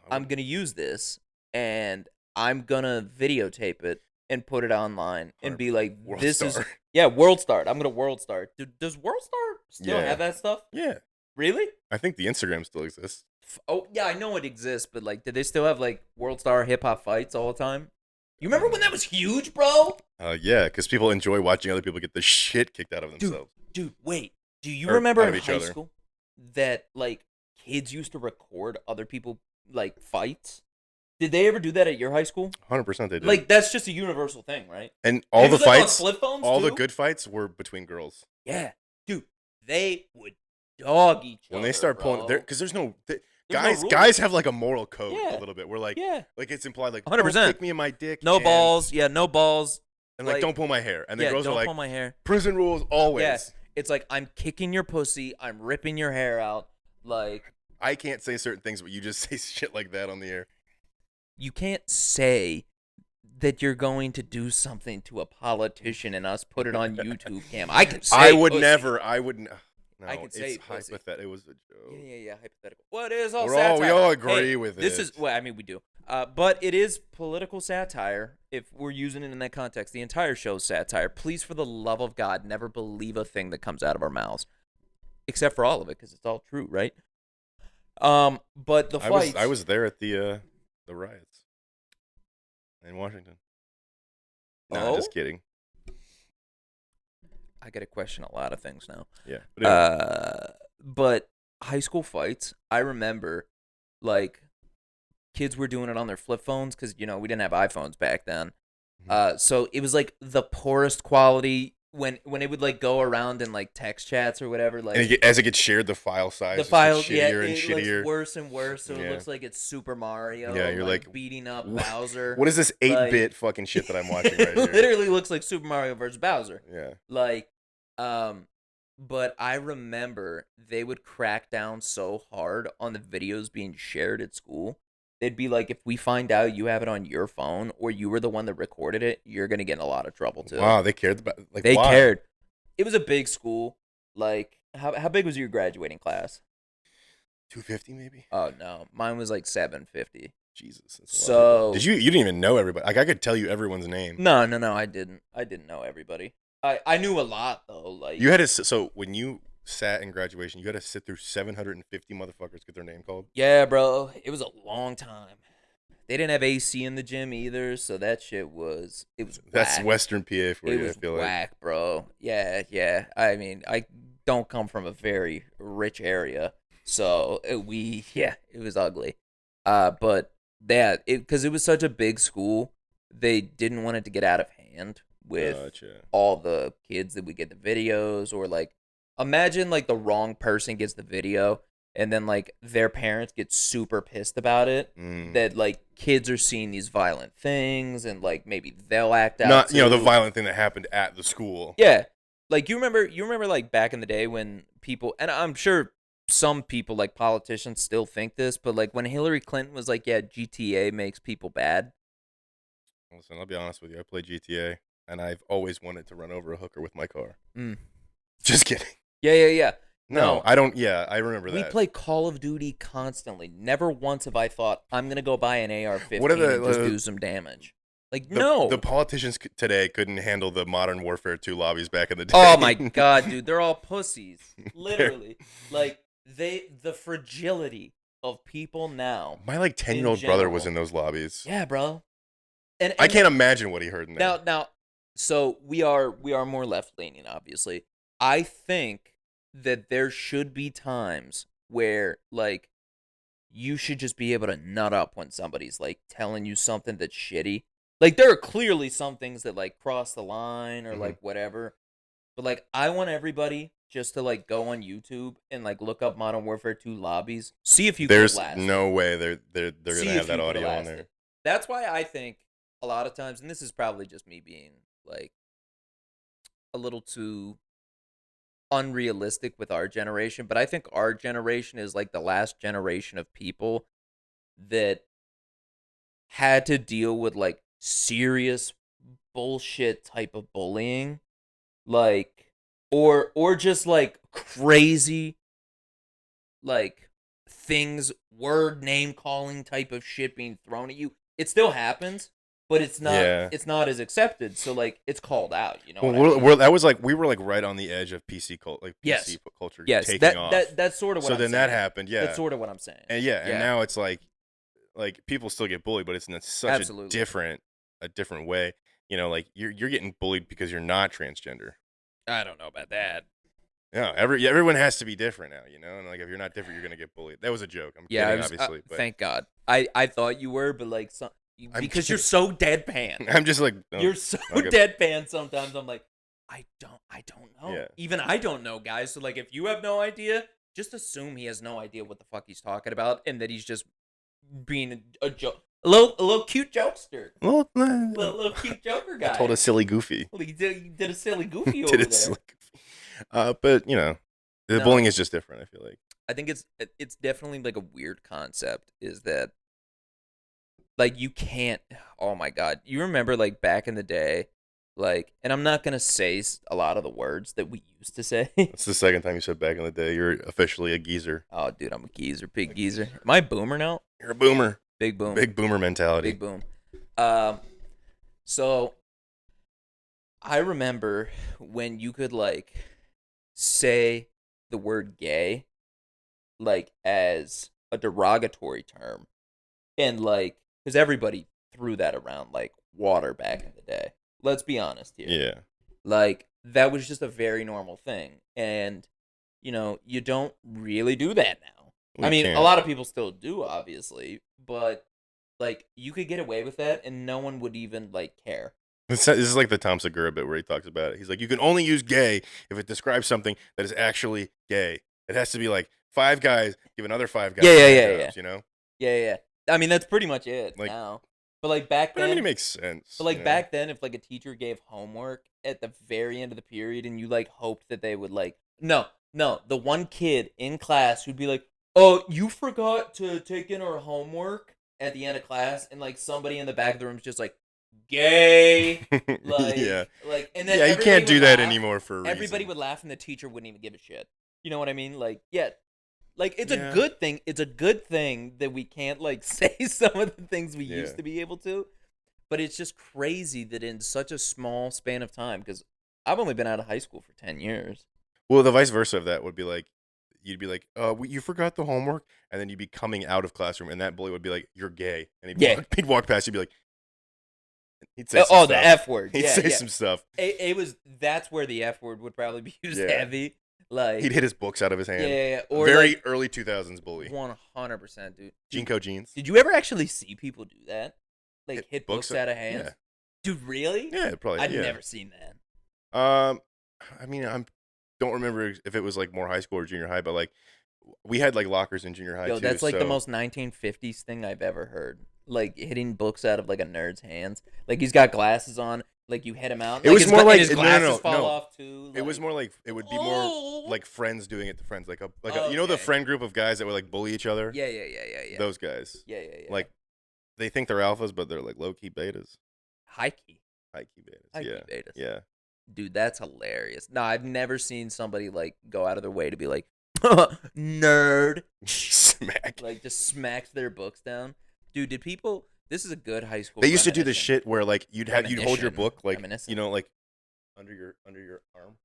I'm gonna use this, and I'm gonna videotape it and put it online and be like, World this Star. is World Star. I'm gonna World Star. Dude, does World Star still Yeah. have that stuff? Yeah. Really? I think the Instagram still exists. Oh yeah, I know it exists, but like, did they still have like World Star hip hop fights all the time? You remember when that was huge, bro? Yeah, because people enjoy watching other people get the shit kicked out of themselves. Dude, wait. Do you Or remember out in of each high other. school that like kids used to record other people like fights? Did they ever do that at your high school? 100% they did. Like, that's just a universal thing, right? and all It the was, like, on fights, flip phones, all the too? good fights were between girls. Yeah, dude, they would dog each other. When they start pulling, bro. because there's no no guys. rules. Guys have like a moral code Yeah. a little bit. We're like, Yeah, like it's implied like 100%. don't kick me in my dick. no and- balls. Yeah, no balls. and like like- don't pull my hair. And then Yeah, girls don't are like, pull my hair. prison rules always. Yeah, it's like, I'm kicking your pussy. I'm ripping your hair out. Like, I can't say certain things, but you just say shit like that on the air. you can't say that you're going to do something to a politician and us put it on YouTube cam. I could say I would pussy. never. I would. I No, could say it's pussy. hypothetical. It was a joke. Yeah. Hypothetical. Well, it is all We satire. all agree Hey, with this it. is well, I mean, we do. But it is political satire if we're using it in that context. The entire show is satire. Please, for the love of God, never believe a thing that comes out of our mouths, except for all of it, because it's all true, right? But the fights. I was there at the riots in Washington. Nah, just kidding. I got to question a lot of things now. Yeah. But, anyway. But high school fights, I remember, like, kids were doing it on their flip phones because, we didn't have iPhones back then. So it was, like, the poorest quality when it would, like, go around in, like, text chats or whatever. Like, and as it gets shared, the file size the file, gets shittier and it shittier. looks worse and worse, so it looks like it's Super Mario. Yeah, you're like beating up Bowser. What is this 8-bit fucking shit that I'm watching right here? It literally looks like Super Mario versus Bowser. Yeah. Like, but I remember they would crack down so hard on the videos being shared at school. They'd be like, if we find out you have it on your phone or you were the one that recorded it, you're going to get in a lot of trouble, too. Wow, they cared about They why? cared. It was a big school. Like, how big was your graduating class? 250 maybe? Oh, no. Mine was like 750. Jesus. That's a lot. Did you didn't even know everybody? Like, I could tell you everyone's name. No, I didn't. I didn't know everybody. I knew a lot, though. Like, you had to, so when you sat in graduation, you had to sit through 750 motherfuckers get their name called? Yeah, bro. It was a long time. They didn't have AC in the gym either, so that shit was That's whack. Western PA for you, I feel whack, bro. Yeah. I mean, I don't come from a very rich area, so it was ugly. But that because it was such a big school, they didn't want it to get out of hand with all the kids that would get the videos, or like imagine like the wrong person gets the video and then like their parents get super pissed about it that like kids are seeing these violent things and like maybe they'll act out. Not too. the violent thing that happened at the school. Yeah. Like you remember like back in the day when people, and I'm sure some people like politicians still think this, but like when Hillary Clinton was like, yeah, GTA makes people bad. Listen, I'll be honest with you. I play GTA and I've always wanted to run over a hooker with my car. Just kidding. Yeah. No, I don't. Yeah, I remember that. We play Call of Duty constantly. Never once have I thought I'm gonna go buy an AR-15 and just do some damage. Like no, the politicians today couldn't handle the Modern Warfare 2 lobbies back in the day. Oh my god, dude, they're all pussies. Literally, like the fragility of people now. My like 10-year-old brother was in those lobbies. Yeah, bro. And I can't imagine what he heard in there. Now, so we are more left leaning, obviously. I think that there should be times where like you should just be able to nut up when somebody's like telling you something that's shitty. Like there are clearly some things that like cross the line or like whatever. But like I want everybody just to like go on YouTube and like look up Modern Warfare 2 lobbies. See if you There's can last no way they're gonna have that audio on there. That's why I think a lot of times, and this is probably just me being like a little too unrealistic with our generation, but I think our generation is like the last generation of people that had to deal with like serious bullshit type of bullying, like or just like crazy like things, word name calling type of shit being thrown at you. It still happens, but it's not as accepted. So like it's called out, you know. That was like we were like right on the edge of PC culture taking off. That's sort of what. So I'm then saying. that happened, yeah. That's sort of what I'm saying. And and now it's like people still get bullied, but it's in such a different way. You know, like you're getting bullied because you're not transgender. I don't know about that. Yeah, everyone has to be different now, you know. And like if you're not different, you're gonna get bullied. That was a joke. I'm kidding, obviously. But thank God. I thought you were, but like because you're so deadpan. I'm just like you're so deadpan. Sometimes I'm like, I don't know. Yeah. Even I don't know, guys. So like, if you have no idea, just assume he has no idea what the fuck he's talking about, and that he's just being a joke. A little cute jokester. Little cute joker guy. I told a silly goofy. Well, he did a silly goofy over there. Silly goofy. But you know, the bullying is just different. I feel like. I think it's definitely like a weird concept. Is that like you can't. Oh my god, you remember like back in the day, like, and I'm not gonna say a lot of the words that we used to say. That's the second time you said back in the day. You're officially a geezer. Oh, dude, I'm a geezer, big geezer. Am I a boomer now? You're a boomer. Big boom. Big boomer mentality. Big boom. So I remember when you could like say the word gay like as a derogatory term, and like because everybody threw that around like water back in the day. Let's be honest here. Yeah. Like that was just a very normal thing, and you don't really do that now. We I mean, can't. a lot of people still do, obviously, but like you could get away with that, and no one would even like care. This is like the Tom Segura bit where he talks about it. He's like, you can only use gay if it describes something that is actually gay. It has to be like 5 guys give another 5 guys. Yeah. You know? Yeah. I mean, that's pretty much it Like, now. But like back But then, I mean, it makes sense. but like you know? back then, if like a teacher gave homework at the very end of the period, and you like hoped that they would like, no, the one kid in class who'd be like, oh, you forgot to take in our homework at the end of class, and like somebody in the back of the room is just like, gay, like, yeah. like, and then Yeah, you everybody can't do would that laugh. anymore for a reason. Everybody would laugh, and the teacher wouldn't even give a shit. You know what I mean? Like, yeah. Like, it's Yeah. a good thing. It's a good thing that we can't, like, say some of the things we Yeah. used to be able to. But it's just crazy that in such a small span of time, because I've only been out of high school for 10 years. Well, the vice versa of that would be like, you'd be like, you forgot the homework, and then you'd be coming out of classroom, and that bully would be like, you're gay, and he'd walk past, you'd be like, he'd say some The stuff. F word. He'd say some stuff. That's where the F word would probably be used Yeah. heavy. Like, He'd hit his books out of his hand. yeah. Or Very like, early 2000s bully. 100%, dude. Jinko jeans. Did you ever actually see people do that? Like, hit books up- out of hands? Yeah. Dude, really? Yeah, probably. I'd yeah. never seen that. I mean, don't remember if it was like more high school or junior high, but like we had like lockers in junior high Yo, too. that's like the so- most 1950s thing I've ever heard. Like hitting books out of like a nerd's hands. Like he's got glasses on. Like you hit him out. It was more like his no, glasses fall no. off too. It was more like it would be more like friends doing it to friends, like you know the Okay. friend group of guys that would like bully each other. Yeah. Those guys. Yeah. Like they think they're alphas, but they're like low key betas. high key betas. High key yeah. betas. Yeah. Dude, that's hilarious. No, I've never seen somebody like go out of their way to be like nerd. Smack. Like just smacks their books down. Dude, did people? This is a good high school. They used to do this reminiscence. shit where like you'd hold your Reminiscent. book like Reminiscent. like under your arm.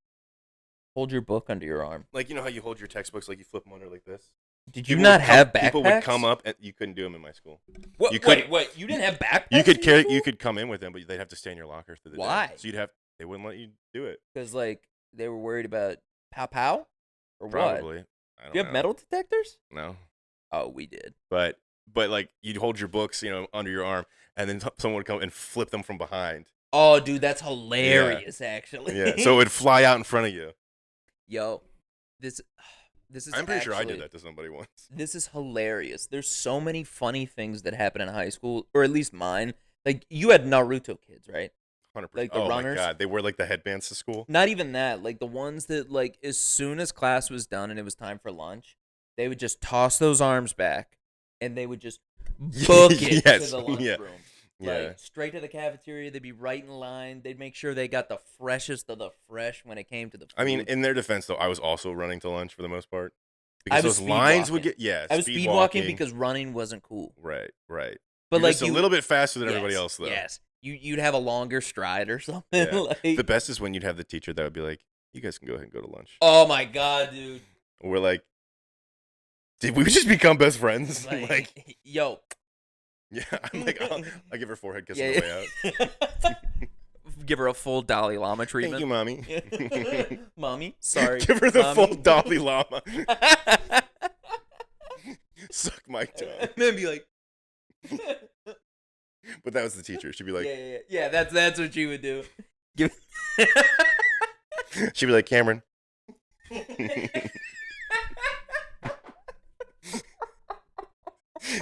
Hold your book under your arm. Like you know how you hold your textbooks like you flip them under like this. Did you People not would come- have backpacks? People would come up and you couldn't do them in my school. What? You couldn't- Wait! You didn't have backpacks? You could in carry. school? You could come in with them, but they'd have to stay in your locker through the Why? day. So they wouldn't let you do it. Because like they were worried about pow or Probably. what? I don't Do you have know. metal detectors? No. Oh, we did. But like you'd hold your books, under your arm, and then someone would come and flip them from behind. Oh, dude, that's hilarious. Actually. Yeah. So it would fly out in front of you. Yo, this is. I'm pretty sure I actually- did that to somebody once. This is hilarious. There's so many funny things that happen in high school, or at least mine. Like you had Naruto kids, right? 100%. Like the oh runners? my god, they wear like the headbands to school. Not even that. Like the ones that like as soon as class was done and it was time for lunch, they would just toss those arms back and they would just book it Yes, to the lunchroom. Yeah. Like straight to the cafeteria. They'd be right in line. They'd make sure they got the freshest of the fresh when it came to the food. I mean, in their defense though, I was also running to lunch for the most part. I Because was those speed lines would walking. get I was speed walking because running wasn't cool. Right. But You're like just a little bit faster than everybody else though. Yes. You'd have a longer stride or something. Yeah. Like, The best is when you'd have the teacher that would be like, "You guys can go ahead and go to lunch." oh my god, dude. We're like, did we just become best friends? Like, yo. yeah. I'm like, I give her forehead kiss on Yeah, the way out. Give her a full Dalai Lama treatment. Thank you, mommy. Mommy, sorry. Give her the Mommy. full Dalai Lama. Suck my tongue. And then be like, But that was the teacher. She'd be like, yeah. That's what you would do. Give. she'd be like, Cameron.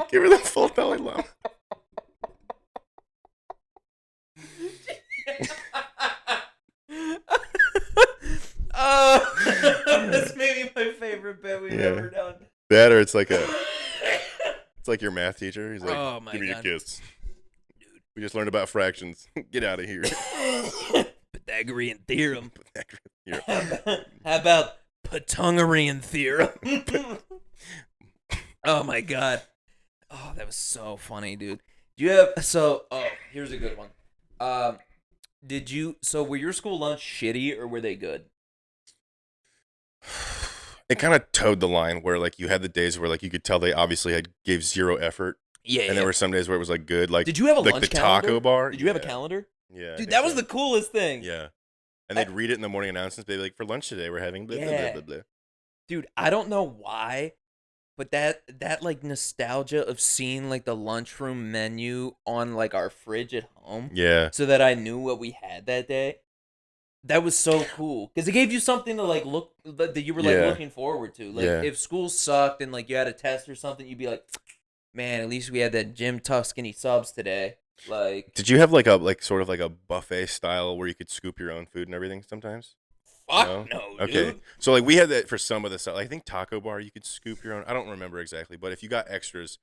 Give her the full Dalai Lama. Oh, that's maybe my favorite bit we've ever done. That or it's like your math teacher. He's like, Oh my give me God. a kiss. We just learned about fractions. Get out of here. Pythagorean theorem. Here. How about Pythagorean theorem? Oh my god. Oh, that was so funny, dude. Do you have here's a good one. Were your school lunch shitty or were they good? It kind of towed the line where like you had the days where like you could tell they obviously gave zero effort, Yeah, and there were some days where it was like good. Like, did you have a like lunch the calendar? taco bar? Did you have a calendar? Yeah, I Dude, think that was so. the coolest thing. Yeah, and they'd read it in the morning announcements. They'd be like, for lunch today, we're having blah, blah, blah, blah, blah. Dude, I don't know why, but that like nostalgia of seeing like the lunchroom menu on like our fridge at home, Yeah, so that I knew what we had that day. That was so cool because it gave you something to like look that you were like Yeah. looking forward to. Like Yeah. if school sucked and like you had a test or something, you'd be like, man, at least we had that Jim Tuscany subs today. Like, did you have like a sort of like a buffet style where you could scoop your own food and everything sometimes? fuck no, Okay. dude. So like we had that for some of the stuff. I think taco bar you could scoop your own. I don't remember exactly, but if you got extras,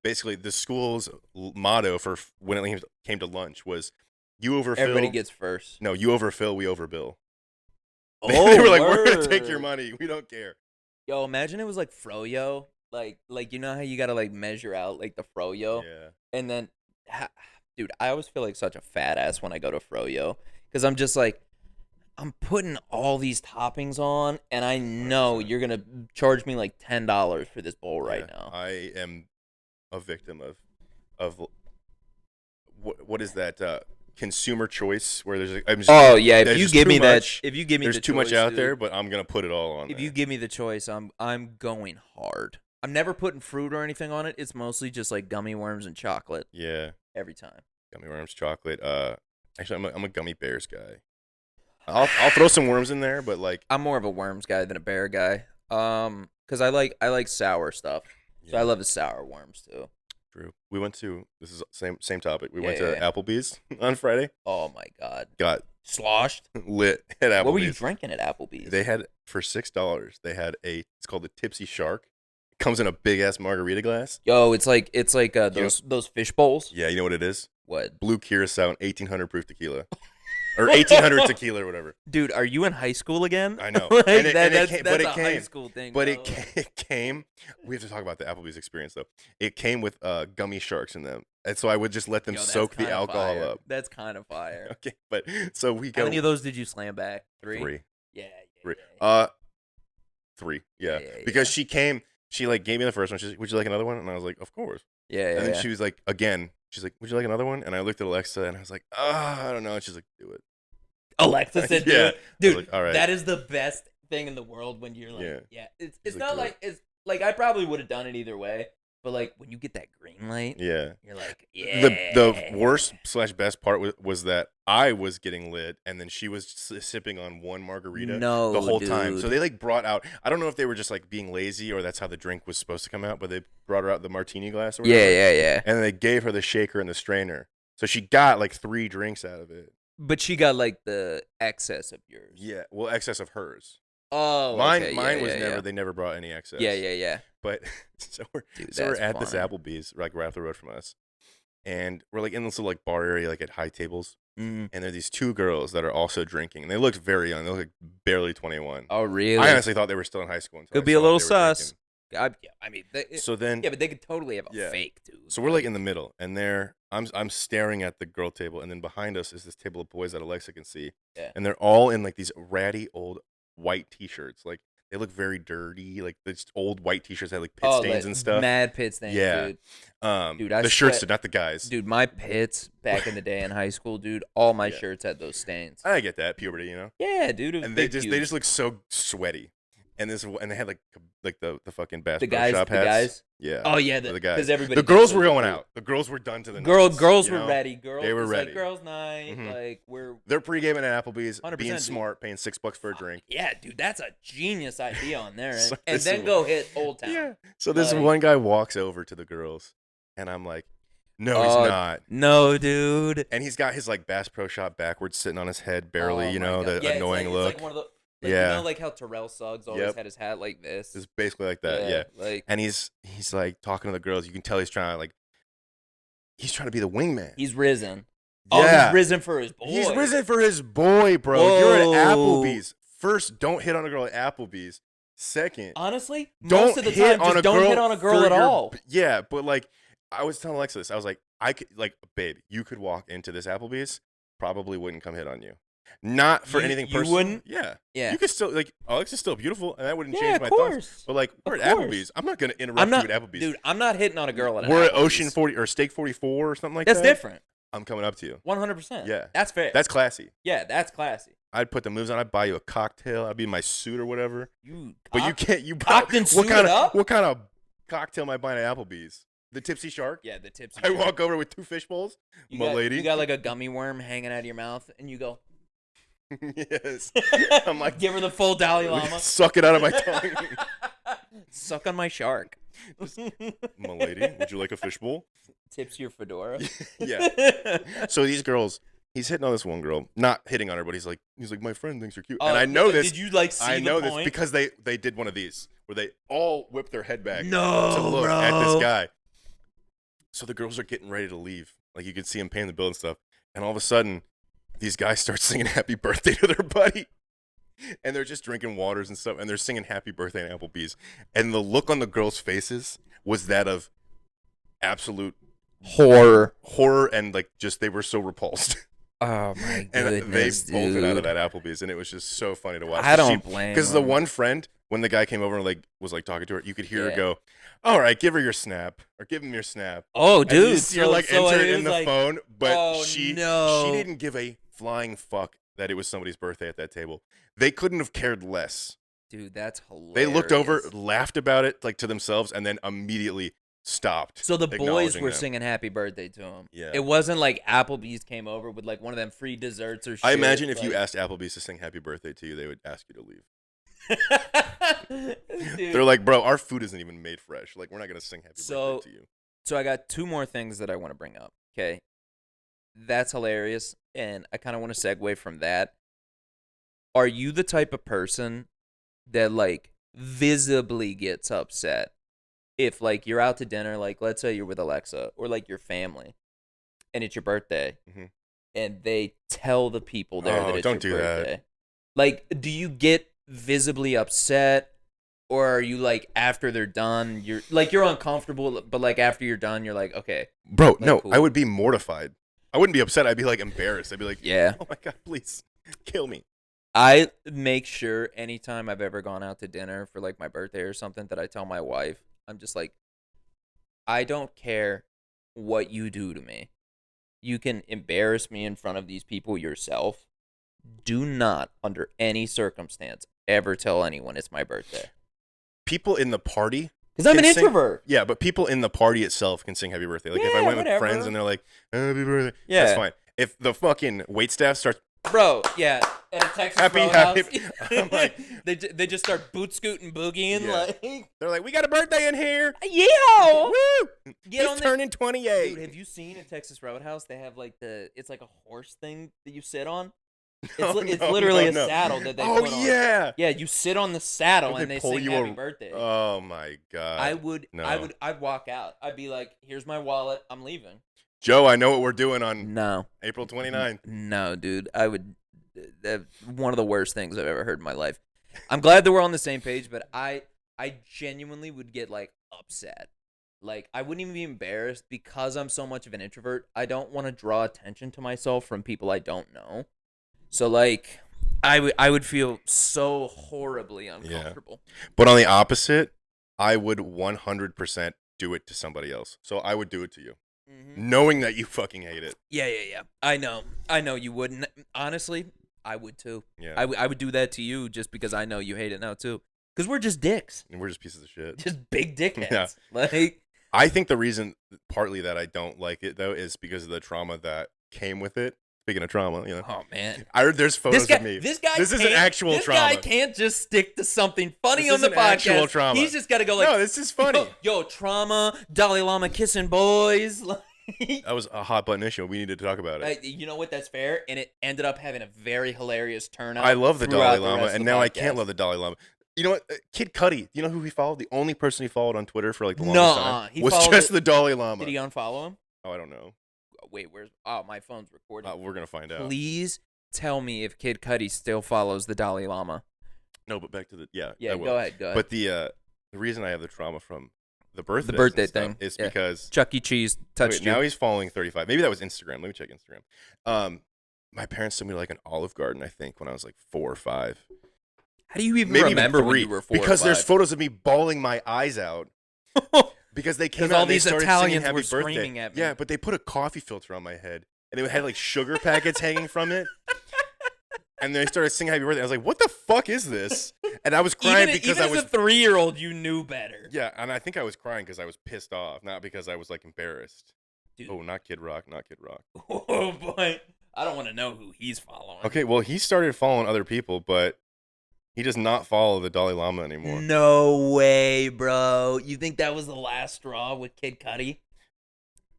basically the school's motto for when it came to lunch was you overfill. Everybody gets first. No, you overfill, we overbill. Oh, They were like, we're gonna take word. your money. We don't care. Yo, imagine it was like froyo. Like you know how you gotta like measure out like the froyo, Yeah. and then, dude, I always feel like such a fat ass when I go to froyo because I'm just like, I'm putting all these toppings on, and I know 100%. you're gonna charge me like $10 for this bowl right Yeah. now. I am a victim of what is that consumer choice where there's like, I'm just, Oh yeah, if there's you just give too me much, if you give me there's the too much choice, out dude, there, but I'm gonna put it all on if there. you give me the choice, I'm going hard. I'm never putting fruit or anything on it. It's mostly just like gummy worms and chocolate Yeah, every time. gummy worms, chocolate. Actually, I'm a gummy bears guy. I'll throw some worms in there, but like, I'm more of a worms guy than a bear guy. Because I like sour stuff, so I yeah, love the sour worms too. Drew. We went to this is same topic. We Yeah, went yeah, to yeah. Applebee's on Friday. Oh my god, Got sloshed. lit at Applebee's. What were you drinking at Applebee's? They had for $6. They had it's called the Tipsy Shark. It comes in a big ass margarita glass. Yo, it's like those fish bowls. Yeah, you know what it is? What? Blue Curacao and 1800 proof tequila, or 1800 tequila or whatever. Dude, are you in high school again? I know. Like, And it that's came- but it a high came. school thing. But bro. it came. We have to talk about the Applebee's experience though. It came with gummy sharks in them, and so I would just let them Yo, that's soak the kinda alcohol fire. up. That's kind of fire. Okay, but so we How go many of those did you slam back? Three. Yeah. three. Yeah. 3. Yeah, Yeah, because yeah. she came. She like gave me the first one. She's like, would you like another one? And I was like, of course. Yeah. And then Yeah. she was like, again. She's like, would you like another one? And I looked at Alexa and I was like, I don't know. And she's like, do it. Alexa said, Yeah. dude, like, all right. that is the best thing in the world when you're like, Yeah. yeah. It's She's like, not "Do it." like it's like I probably would have done it either way, but like when you get that green light, Yeah. you're like, yeah. The worst / best part was that I was getting lit and then she was sipping on one margarita No, the whole time. dude. So they like brought out. I don't know if they were just like being lazy or that's how the drink was supposed to come out, but they brought her out the martini glass. Or whatever, Yeah. And they gave her the shaker and the strainer, so she got like 3 drinks out of it. But she got like the excess of yours. Yeah, well, excess of hers. Oh, Mine okay. was yeah, never. Yeah. They never brought any excess. Yeah. But so we're Dude, so we're that's at this fun. Applebee's, like right up the road from us, and we're like in this little like bar area, like at high tables, Mm. and there are these 2 girls that are also drinking, and they looked very young. They looked like barely 21. Oh, really? I honestly thought they were still in high school. Until Could I be a saw little they were sus. drinking. I mean, So then, yeah, but they could totally have a Yeah. fake, dude. so we're like in the middle, and I'm staring at the girl table, and then behind us is this table of boys that Alexa can see, Yeah. and they're all in like these ratty old white T-shirts, like. They look very dirty, like these old white T-shirts that have like pit stains like, and stuff. Mad pit stains, Yeah. dude. Dude, I the shirts sweat- did, not the guys. Dude, my pits back in the day in high school, dude, all my Yeah. shirts had those stains. I get that puberty, you know. Yeah, dude. It was And big they just look so sweaty, and they had like the fucking Bass the Pro guys, Shop the hats. guys. Yeah. Oh yeah, the guys. because everybody. The girls did were those, going dude. out. The girls were done to the nines, Girls you were know? ready. Girls, They were it's ready. Like girls' night. Mhm. Like we're. They're pre-gaming at Applebee's, 100%, being dude. smart, paying $6 for a drink. Yeah, dude, that's a genius idea on there, So and this then is- go hit Old Town. Yeah. So this Like- one guy walks over to the girls, and I'm like, no, Oh, he's not. No, dude. And he's got his like Bass Pro Shop backwards sitting on his head, barely, Oh you my know, God. the Yeah, it's annoying like, look. It's like one of the. Like, Yeah. You know, like how Terrell Suggs always Yep. had his hat like this. It's basically like that, yeah. Like. And he's like talking to the girls. You can tell he's trying to like He's trying to be the wingman. He's risen. Oh, Yeah. he's risen for his boy. He's risen for his boy, bro. You're at Applebee's. First, don't hit on a girl at Applebee's. Second, Honestly, don't most of the hit time, on just a don't girl hit on a girl for at your- all. Yeah, but like I was telling Alexa this, I was like, I could like, babe, you could walk into this Applebee's, probably wouldn't come hit on you. Not for anything You personal. wouldn't? Yeah. Yeah. You could still like Alexa's still beautiful, and that wouldn't Yeah, change of my course. thoughts. But like we're Of at course. Applebee's. I'm not gonna interrupt I'm not, you at Applebee's. dude. I'm not hitting on a girl at. We're at Applebee's. Ocean 40 or Steak 44 or something like That's that. different. I'm coming up to you. 100%. Yeah. That's fair. That's classy. yeah, that's classy. I'd put the moves on. I'd buy you a cocktail. I'd be in my suit or whatever. You, But you can't. You cocked and what kind suited up? What kind of cocktail am I buying at Applebee's? The Tipsy Shark. Yeah, the tips. I walk over with 2 fish bowls. My lady. You got like a gummy worm hanging out of your mouth, and you go. Yes. I'm like, give her the full Dalai Lama. suck it out of my tongue. Suck on my shark. My lady, would you like a fish bowl? Tips your fedora. Yeah. So these girls, he's hitting on this one girl, not hitting on her, but he's like, my friend thinks you're cute, and I know this. Did you like see I know the this point? because they did one of these where they all whip their head back No, to look bro. at this guy. So the girls are getting ready to leave. Like you can see them paying the bill and stuff. And all of a sudden, these guys start singing happy birthday to their buddy. And they're just drinking waters and stuff. And they're singing happy birthday in Applebee's. And the look on the girls' faces was that of absolute horror. And like just they were so repulsed. Oh my And goodness, they bolted out of dude. that Applebee's, and it was just so funny to watch. I don't blame because the them. one friend, when the guy came over and like was like talking to her, you could hear her Yeah. go, "All right, give her your snap, or give him your snap." Oh, And dude. you see her like so enter it in was the like, phone, but oh, she no. didn't give a flying fuck that it was somebody's birthday at that table. They couldn't have cared less. Dude, that's hilarious. They looked over, laughed about it like to themselves, and then immediately stopped. So the boys acknowledging were them. singing happy birthday to him. Yeah. It wasn't like Applebee's came over with like one of them free desserts or shit. I imagine if you like- asked Applebee's to sing happy birthday to you, they would ask you to leave. Dude. They're like, bro, our food isn't even made fresh. Like, we're not gonna sing happy So- birthday to you. So I got 2 more things that I want to bring up. Okay. That's hilarious. And I kind of want to segue from that. Are you the type of person that like visibly gets upset if like you're out to dinner, like let's say you're with Alexa or like your family and it's your birthday Mhm. and they tell the people there Oh, that it's don't your do that. birthday? Like, do you get visibly upset? Or are you like after they're done, you're uncomfortable, but like after you're done, you're like, okay, Bro, Like, no, cool. I would be mortified. I wouldn't be upset. I'd be like embarrassed. I'd be like, yeah. oh my God, please kill me. I make sure anytime I've ever gone out to dinner for like my birthday or something that I tell my wife, I'm just like, I don't care what you do to me. You can embarrass me in front of these people yourself. Do not, under any circumstance, ever tell anyone it's my birthday. People in the party. Because I'm an can sing- introvert. Yeah, but people in the party itself can sing happy birthday. Like if I Yeah, went whatever. with friends and they're like, happy birthday, Yeah. that's fine. If the fucking waitstaff starts, Bro, yeah, at a Texas Happy- Roadhouse, I'm like- they just start boot scooting, boogieing, Yeah. like, they're like, we got a birthday in here. yeah, Woo! get on He's the turning 28. Dude, have you seen a Texas Roadhouse? They have like it's like a horse thing that you sit on. It's, No, it's no, literally no. a saddle that they Oh put on. yeah. Yeah, you sit on the saddle Don't and they they pull sing you happy a- birthday. Oh my God. No. I'd walk out. I'd be like, here's my wallet. I'm leaving. Joe, I know what we're doing on No. April 29th. No, dude. I would. That's one of the worst things I've ever heard in my life. I'm glad that we're on the same page, but I genuinely would get like upset. Like I wouldn't even be embarrassed because I'm so much of an introvert. I don't want to draw attention to myself from people I don't know. So like I would feel so horribly uncomfortable. But on the opposite, I would 100% do it to somebody else. So I would do it to you, knowing that you fucking hate it. Yeah. I know you wouldn't. Honestly, I would too. Yeah. I would do that to you just because I know you hate it now too. Because we're just dicks. And we're just pieces of shit. Just big dickheads. Yeah. Like, I think the reason, partly that I don't like it, though, is because of the trauma that came with it. Speaking of trauma, you know. oh man. I heard there's photos of me. This guy. This is an can't- actual this trauma. guy can't just stick to something funny This on is the an podcast. actual trauma. He's just got to go like, No, this is funny. Yo, trauma, Dalai Lama kissing boys. Like, That was a hot button issue. We needed to talk about it. you know what? That's fair, and it ended up having a very hilarious turnout. I love the throughout Dalai Lama, rest of and the now I podcast. can't love the Dalai Lama. You know what? Kid Cudi, you know who he followed? The only person he followed on Twitter for like the longest Nuh-uh. time He was followed just it- the Dalai Lama. Did he unfollow him? Oh, I don't know. Wait, where's? Oh, my phone's recording. We're gonna find out. Please tell me if Kid Cudi still follows the Dalai Lama. No, but back to the Yeah, I will. go ahead. But the reason I have the trauma from the birthday thing is because Chuck E. Cheese touched you. now he's following 35. Maybe that was Instagram. Let me check Instagram. My parents sent me like an Olive Garden, I think, when I was like 4 or 5. How do you even Maybe remember even 3, when you were 4 because or 5? there's photos of me bawling my eyes out. Because they came out all and they these started Italians singing Happy were Birthday. screaming at me. Yeah, but they put a coffee filter on my head, and it had like sugar packets hanging from it. And they started singing Happy Birthday. I was like, "What the fuck is this?" And I was crying because I was as a 3-year-old, you knew better. Yeah, and I think I was crying because I was pissed off, not because I was like embarrassed. Dude. Oh, not Kid Rock, not Kid Rock. Oh boy, I don't want to know who he's following. Okay, well, he started following other people, but he does not follow the Dalai Lama anymore. No way, bro. You think that was the last straw with Kid Cudi?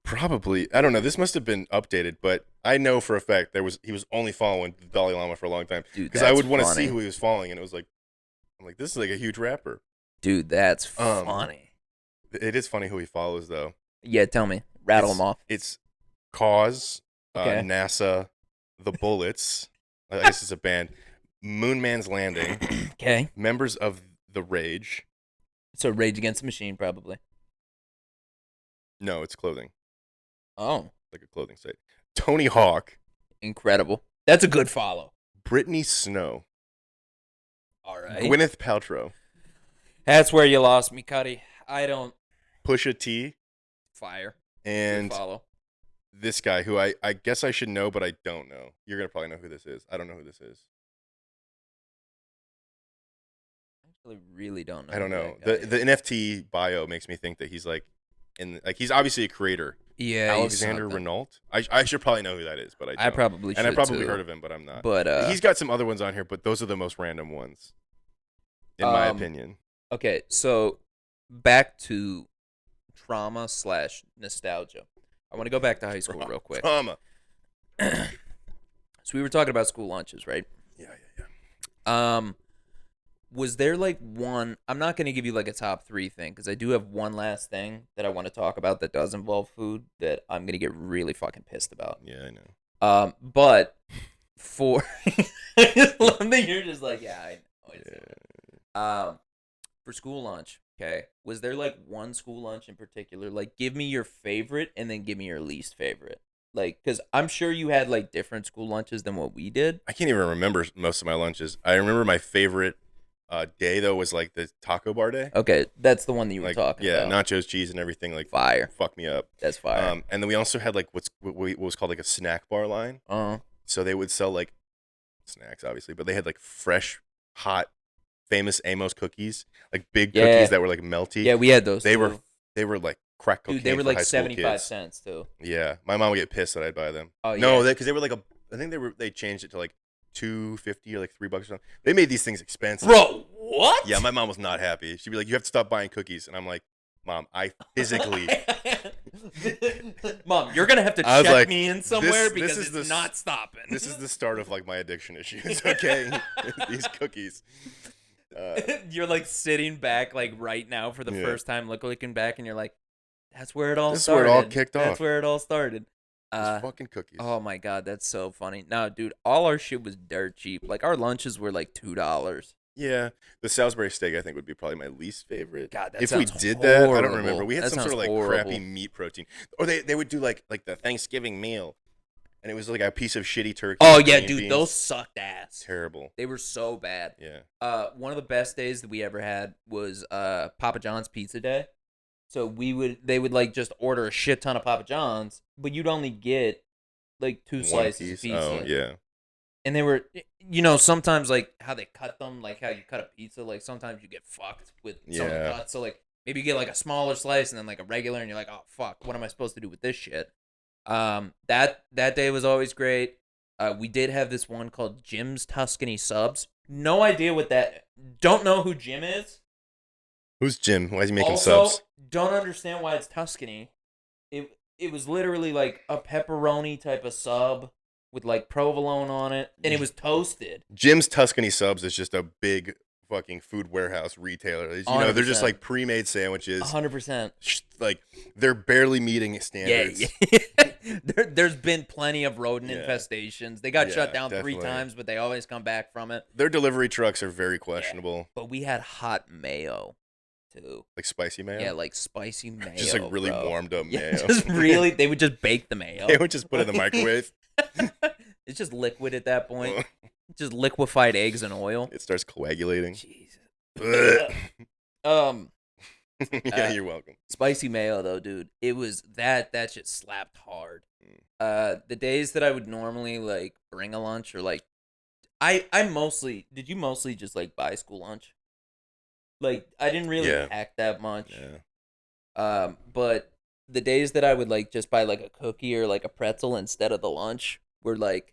Probably. I don't know. This must have been updated, but I know for a fact he was only following the Dalai Lama for a long time. Dude, because I would want to see who he was following, and it was like, I'm like, this is like a huge rapper. Dude, that's funny. It is funny who he follows, though. Yeah, tell me. Rattle them off. It's Cause, Okay. NASA, The Bullets. I guess it's a band. Moon Man's Landing. Okay. Members of The Rage. So Rage Against the Machine, probably. No, it's clothing. Oh. Like a clothing site. Tony Hawk. Incredible. That's a good follow. Brittany Snow. All right. Gwyneth Paltrow. That's where you lost me, Cuddy. I don't. Pusha T. Fire. And good follow. This guy who I guess I should know, but I don't know. You're going to probably know who this is. I don't know who this is. I actually really don't know. I don't know. The NFT bio makes me think that he's like he's obviously a creator. Yeah, Alexander Renault. I should probably know who that is, but I don't. I probably should. And I probably too. heard of him, but I'm not. But he's got some other ones on here, but those are the most random ones, in my opinion. Okay, so back to trauma/nostalgia. I want to go back to high school real quick. Trauma. So we were talking about school lunches, right? Yeah. Was there like one? I'm not going to give you like a top 3 thing because I do have one last thing that I want to talk about that does involve food that I'm going to get really fucking pissed about. Yeah, I know. But for I just love that you're just like, yeah, I know. Yeah. For school lunch, okay, was there like one school lunch in particular? Like, give me your favorite and then give me your least favorite. Like, because I'm sure you had like different school lunches than what we did. I can't even remember most of my lunches. I remember my favorite day though was like the taco bar day. Okay, that's the one that you were talking about. Yeah, nachos, cheese, and everything. Like fire. Fuck me up. That's fire. And then we also had like what was called like a snack bar line. So they would sell like snacks, obviously, but they had like fresh, hot, famous Amos cookies, like big cookies that were like melty. Yeah, we had those. They were like crack cocaine. Dude, they were for like high school 75 kids. cents too. Yeah, my mom would get pissed that I'd buy them. Oh yeah. No, because they were like I think they changed it to like $2.50 or like $3 or something. They made these things expensive. Bro, what? Yeah, my mom was not happy. She'd be like, "You have to stop buying cookies," and I'm like, "Mom, I physically." Mom, you're gonna have to check like, me in somewhere this because it's not stopping. This is the start of like my addiction issues. Okay, these cookies. You're like sitting back like right now for the first time, looking back, and you're like, "That's where it all started. That's where it all kicked off. That's where it all started." Fucking cookies. Oh my god, that's so funny. No, dude, all our shit was dirt cheap. Like our lunches were like $2. Yeah, the Salisbury steak I think would be probably my least favorite. God, that if we sounds did that, I don't horrible. remember. We had That some sort of like sounds crappy horrible. meat protein, or they would do like the Thanksgiving meal, and it was like a piece of shitty turkey. Oh and yeah, green dude, beans. those sucked ass. Terrible. They were so bad. Yeah. One of the best days that we ever had was Papa John's Pizza Day. So they would like just order a shit ton of Papa John's, but you'd only get like 2 slices of pizza. Oh yeah. And they were, sometimes like how they cut them, like how you cut a pizza, like sometimes you get fucked with some of the cuts. So like maybe you get like a smaller slice and then like a regular, and you're like, oh fuck, what am I supposed to do with this shit? That day was always great. We did have this one called Jim's Tuscany Subs. No idea what that. Don't know who Jim is. Who's Jim? Why is he making also, subs? Don't understand why it's Tuscany. It was literally like a pepperoni type of sub with like provolone on it, and it was toasted. Jim's Tuscany Subs is just a big fucking food warehouse retailers. You know, they're just 100%. like pre-made sandwiches. 100%. Like they're barely meeting Yeah, standards. yeah. There's been plenty of rodent Yeah. infestations. They got shut Yeah, down 3 definitely. times, but they always come back from it. Their delivery trucks are very questionable. But we had hot mayo too. Like spicy mayo. Yeah, like spicy mayo. Just like really bro. warmed up Yeah, mayo. just really, they would just bake the mayo. They would just put it in the microwave. It's just liquid at that point. Just liquefied eggs and oil. It starts coagulating. Jesus. Yeah, you're welcome. Spicy mayo though, dude. It was that shit slapped hard. The days that I would normally like bring a lunch or like I mostly did you mostly just like buy school lunch? Like I didn't really pack that much. Yeah. But the days that I would like just buy like a cookie or like a pretzel instead of the lunch were like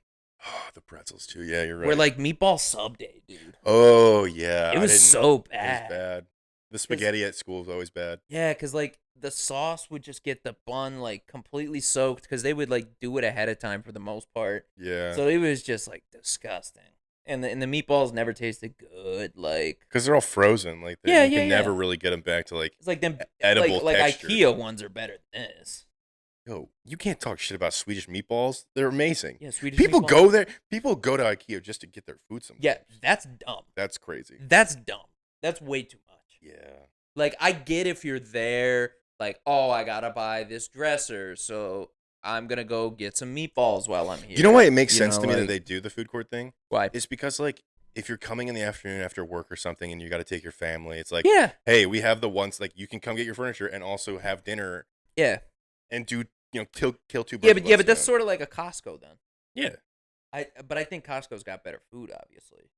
The pretzels too. Yeah, you're right. We're like meatball sub day, dude. Oh yeah. It was so bad. It was bad. The spaghetti at school is always bad. Yeah, because like the sauce would just get the bun like completely soaked because they would like do it ahead of time for the most part. Yeah. So it was just like disgusting. And the meatballs never tasted good. Like because they're all frozen. Like you can never really get them back to like it's like them edible like texture. IKEA ones are better than this. Yo, you can't talk shit about Swedish meatballs. They're amazing. Yeah, Swedish people meatballs. go there. People go to IKEA just to get their food sometimes. Yeah, that's dumb. That's crazy. That's dumb. That's way too much. Yeah. Like I get if you're there, like, oh, I gotta buy this dresser, so I'm gonna go get some meatballs while I'm here. You know why it makes sense know, to me like- that they do the food court thing? Why? It's because like if you're coming in the afternoon after work or something and you got to take your family, it's like, Yeah, hey, we have the ones like you can come get your furniture and also have dinner yeah, and do kill two birds. yeah, with but one that's stone. sort of like a Costco then. Yeah. But I think Costco's got better food, obviously.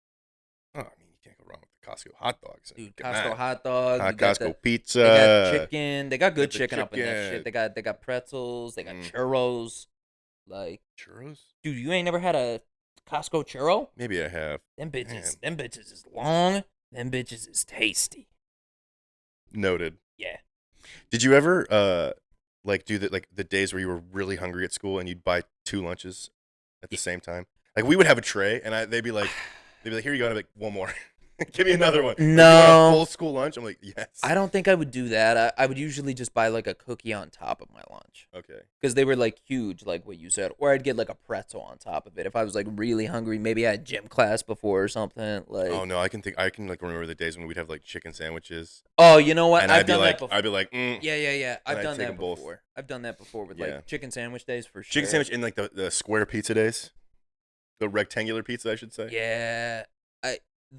Oh, I mean, you can't go wrong with the Costco hot dogs. Dude, Look at Costco that. hot dogs, Hot you got Costco the- pizza. They got chicken. They got good the chicken up in that chicken. shit. They got pretzels. They got churros. Like, Churros? dude, you ain't never had a Costco churro? Maybe I have. Them bitches is long. Them bitches is tasty. Noted. Yeah. Did you ever like do the days where you were really hungry at school and you'd buy 2 lunches at the same time? Like we would have a tray and they'd be like, here you go. And I'd be like, one more. Give me another one. Like, No. you want a full school lunch? I'm like, yes. I don't think I would do that. I would usually just buy like a cookie on top of my lunch Okay. because they were like huge, like what you said. Or I'd get like a pretzel on top of it if I was like really hungry. Maybe I had gym class before or something. Like, Oh no, I can like remember the days when we'd have like chicken sandwiches. oh, you know what? And I've I'd be done like, that before. I'd be like, Yeah. I've I'd done take that 'em both. before. I've done that before with Yeah. like chicken sandwich days for sure. chicken sandwich in like the square pizza days, the rectangular pizza, I should say. Yeah,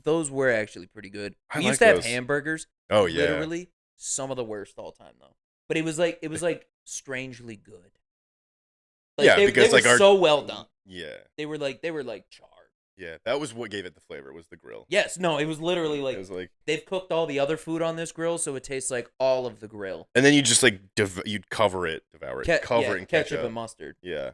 those were actually pretty good. I We like used to have those. hamburgers. Oh yeah. Literally some of the worst all time though. But it was like strangely good. Like, Yeah, they because, were like, our- so well done. Yeah. They were like charred. Yeah. That was what gave it the flavor. Was the grill. Yes, no, it was literally like It was like, they've cooked all the other food on this grill, so it tastes like all of the grill. and then you just like you'd cover it, devour it, cover it in ketchup. and mustard. Yeah.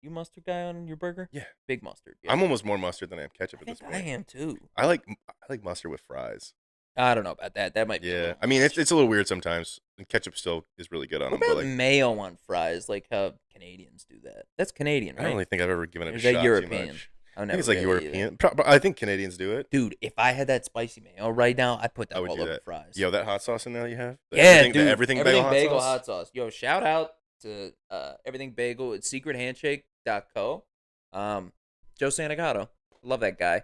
You mustard guy on your burger? Yeah. Big mustard. Yeah. I'm almost more mustard than I am ketchup I at this think point. I am too. I like mustard with fries. I don't know about that. That might be. a Yeah, little I mean much. it's a little weird sometimes. And ketchup still is really good on What them, about but like mayo on fries, like how Canadians do that? That's Canadian, I right? don't really think I've ever given it Or a is that shot too European? much. I've I never think it's like really European. I think Canadians do it. Dude, if I had that spicy mayo right now, I'd put that I would all do over that. fries. Yo, that hot sauce in there you have? The yeah, everything, dude. The everything bagel, hot sauce? Yo, shout out to Everything Bagel. It's secrethandshake.co. Joe Santagato. Love that guy.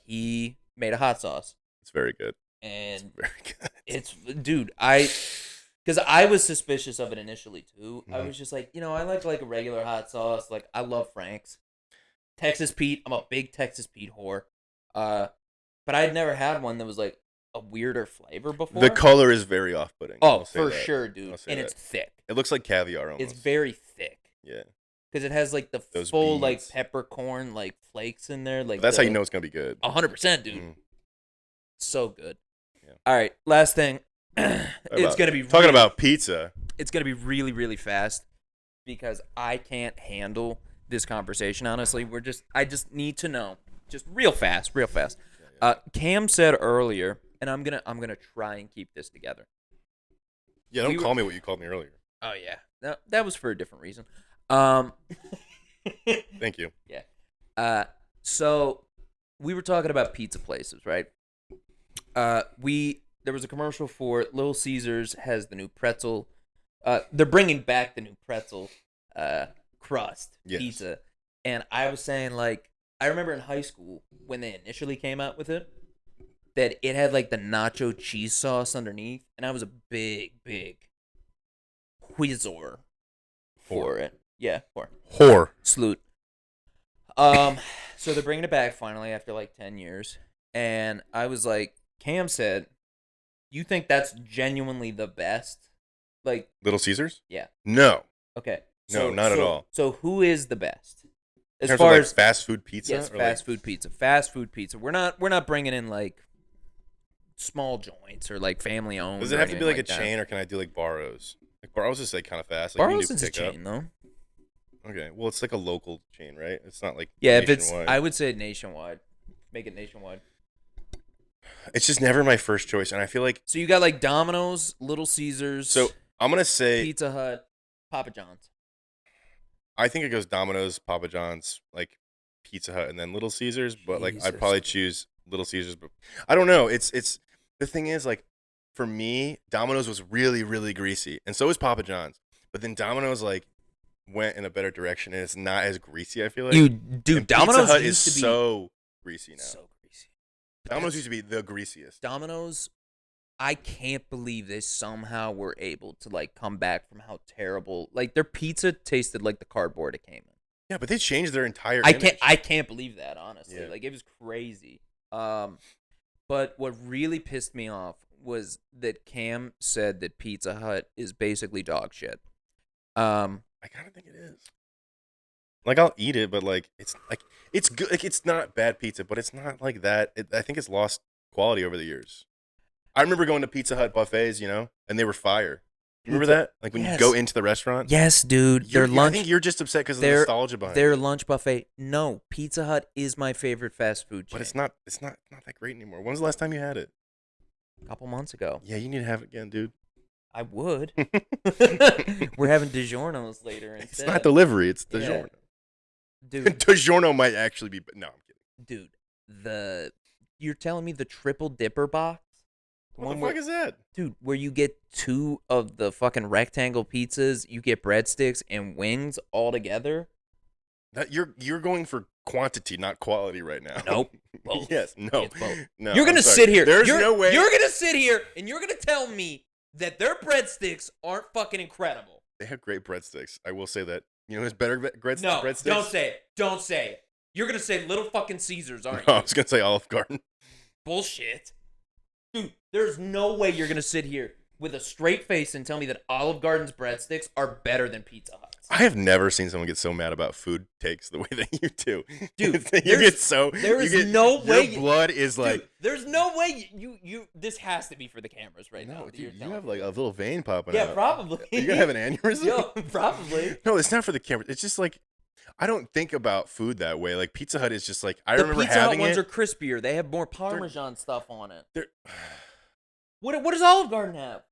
He made a hot sauce. It's very good. And It's very good. it's, dude, because I was suspicious of it initially too. I Mhm. was just like, I like a regular hot sauce. Like, I love Frank's. Texas Pete. I'm a big Texas Pete whore. But I had never had one that was like a weirder flavor before. The color is very off-putting. Oh, I'll say for that. sure, I'll dude. say And that. it's thick. It looks like caviar almost. It's very thick. Yeah. Because it has like the Those full like beans. peppercorn like flakes in there. Like But that's how you know it's gonna be good. 100%, dude. Mm. So good. Yeah. All right, last thing. It's gonna be talking really- about pizza. It's gonna be really, really fast because I can't handle this conversation. Honestly, I just need to know, just real fast. Cam said earlier, and I'm gonna try and keep this together. Yeah, don't We were- call me what you called me earlier. Oh yeah, that was for a different reason. Thank you. So we were talking about pizza places, right? There was a commercial for Little Caesars has the new pretzel. They're bringing back the new pretzel crust Yes. pizza, and I was saying like I remember in high school when they initially came out with it that it had like the nacho cheese sauce underneath, and I was a big whizzor for it. Yeah, for Whore. salute. So they're bringing it back finally after like 10 years, and I was like, Cam said, "You think that's genuinely the best?" Like, Little Caesars? yeah. No. Okay. No, not at all. So who is the best? In As terms far of like as fast food pizza? yes, or fast like, food pizza. Fast food pizza. We're not bringing in like small joints or like family owned. Does it or have to be anything like a that. chain, or can I do like Barrows? Like Barrows is like kind of fast. Like Barrows you is can a do pick chain though. up. Okay, well it's like a local chain, right? It's not like Yeah, if it's nationwide. I would say nationwide. Make it nationwide. It's just never my first choice, and I feel like So you got like Domino's, Little Caesars, so. I'm gonna say Pizza Hut, Papa John's. I think it goes Domino's, Papa John's, like Pizza Hut, and then Little Caesars. But like I'd Jesus. probably choose Little Caesars. But I don't know. It's the thing is like for me, Domino's was really greasy, and so was Papa John's. But then Domino's like went in a better direction, and it's not as greasy. I feel like Dude, and Domino's Pizza Hut used is to be so greasy now. so greasy. Domino's used to be the greasiest. Domino's, I can't believe they somehow were able to like come back from how terrible like their pizza tasted like the cardboard it came in. Yeah, but they changed their entire. I can't believe that, honestly. Yeah. Like it was crazy. But what really pissed me off was that Cam said that Pizza Hut is basically dog shit. I kind of think it is. Like I'll eat it, but like it's good. Like it's not bad pizza, but it's not like that. I think it's lost quality over the years. I remember going to Pizza Hut buffets, and they were fire. Remember Pizza- that? Like when Yes. you go into the restaurant. Yes, dude. Their I lunch think you're just upset because of the their- nostalgia behind their it. lunch buffet. No, Pizza Hut is my favorite fast food chain. But it's not. It's not that great anymore. When's the last time you had it? A couple months ago. Yeah, you need to have it again, dude. I would. We're having DiGiorno's later instead. It's not delivery. It's Yeah. DiGiorno. Dude, DiGiorno might actually be. No, I'm kidding. dude, you're telling me the triple dipper box? What the fuck is that? Dude, where you get two of the fucking rectangle pizzas, you get breadsticks and wings all together? That you're going for quantity, not quality, right now. Nope. Both. Yes. No. It's both. No. You're I'm gonna sorry. sit here. There's you're, no way. You're gonna sit here and you're gonna tell me that their breadsticks aren't fucking incredible. They have great breadsticks. I will say that. You know, who's better breadsticks? No, breadsticks? don't say it. Don't say it. You're gonna say Little fucking Caesars, aren't No, you? I was gonna say Olive Garden. Bullshit. Dude, there's no way you're gonna sit here with a straight face and tell me that Olive Garden's breadsticks are better than Pizza Hut's. I have never seen someone get so mad about food takes the way that you do. Dude, you get so. there is you get, no way Your blood is like. Dude, there's no way you this has to be for the cameras right now. No, that dude, you're you telling have me. like a little vein popping Yeah, out. probably. Are you gonna have an aneurysm? Yo, probably. No, it's not for the camera. It's just like I don't think about food that way. Like Pizza Hut is just like I The remember Pizza having Hut ones it. are crispier. They have more Parmesan stuff on it. They're, What does Olive Garden have?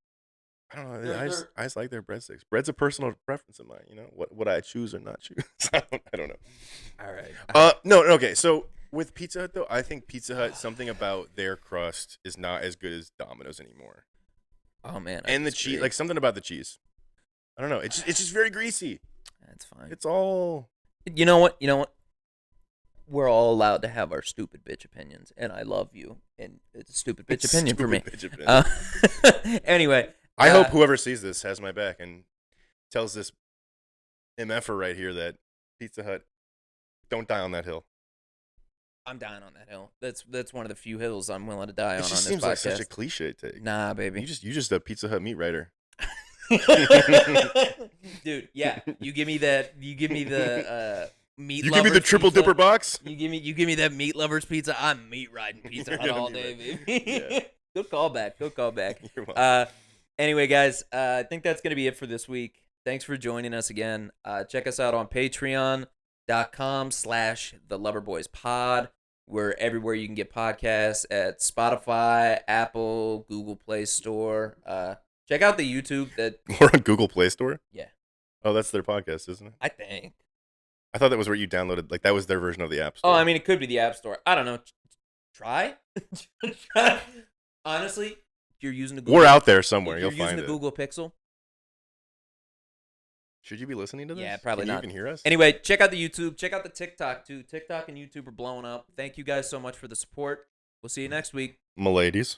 I don't know. They're- I just like their breadsticks. Bread's a personal preference of mine. You know what I choose or not choose. I don't know. All right. No. Okay. So with Pizza Hut though, I think Pizza Hut something about their crust is not as good as Domino's anymore. Oh man. And the cheese, like something about the cheese. I don't know. It's just very greasy. That's fine. It's all. You know what? We're all allowed to have our stupid bitch opinions, and I love you. And it's a stupid bitch opinion for me. Bitch opinion. Anyway, I hope whoever sees this has my back and tells this MFer right here that Pizza Hut, don't die on that hill. I'm dying on that hill. That's one of the few hills I'm willing to die It on just this seems podcast. like such a cliche take. Nah, baby. You just a Pizza Hut meat writer. Dude, yeah. You give me the meat. You give me the lovers triple pizza. dipper box. You give me that meat lovers pizza. I'm meat riding Pizza You're Hut gonna all be day, right. baby. Yeah. Good callback. Good callback. You're welcome. Anyway, guys, I think that's gonna be it for this week. Thanks for joining us again. Check us out on patreon.com/theloverboyspod. We're everywhere you can get podcasts at Spotify, Apple, Google Play Store. Check out the YouTube that We're on Google Play Store. yeah, Oh, that's their podcast, isn't it? I think. I thought that was where you downloaded. Like that was their version of the App Store. Oh, I mean it could be the App Store. I don't know. Try. Try. Honestly, if you're using a Google, We're out there somewhere. if You'll you're using find a it. Google Pixel, Should you be listening to this? yeah, probably Can you not. even hear us? Anyway, check out the YouTube. Check out the TikTok too. TikTok and YouTube are blowing up. Thank you guys so much for the support. We'll see you next week. Miladies.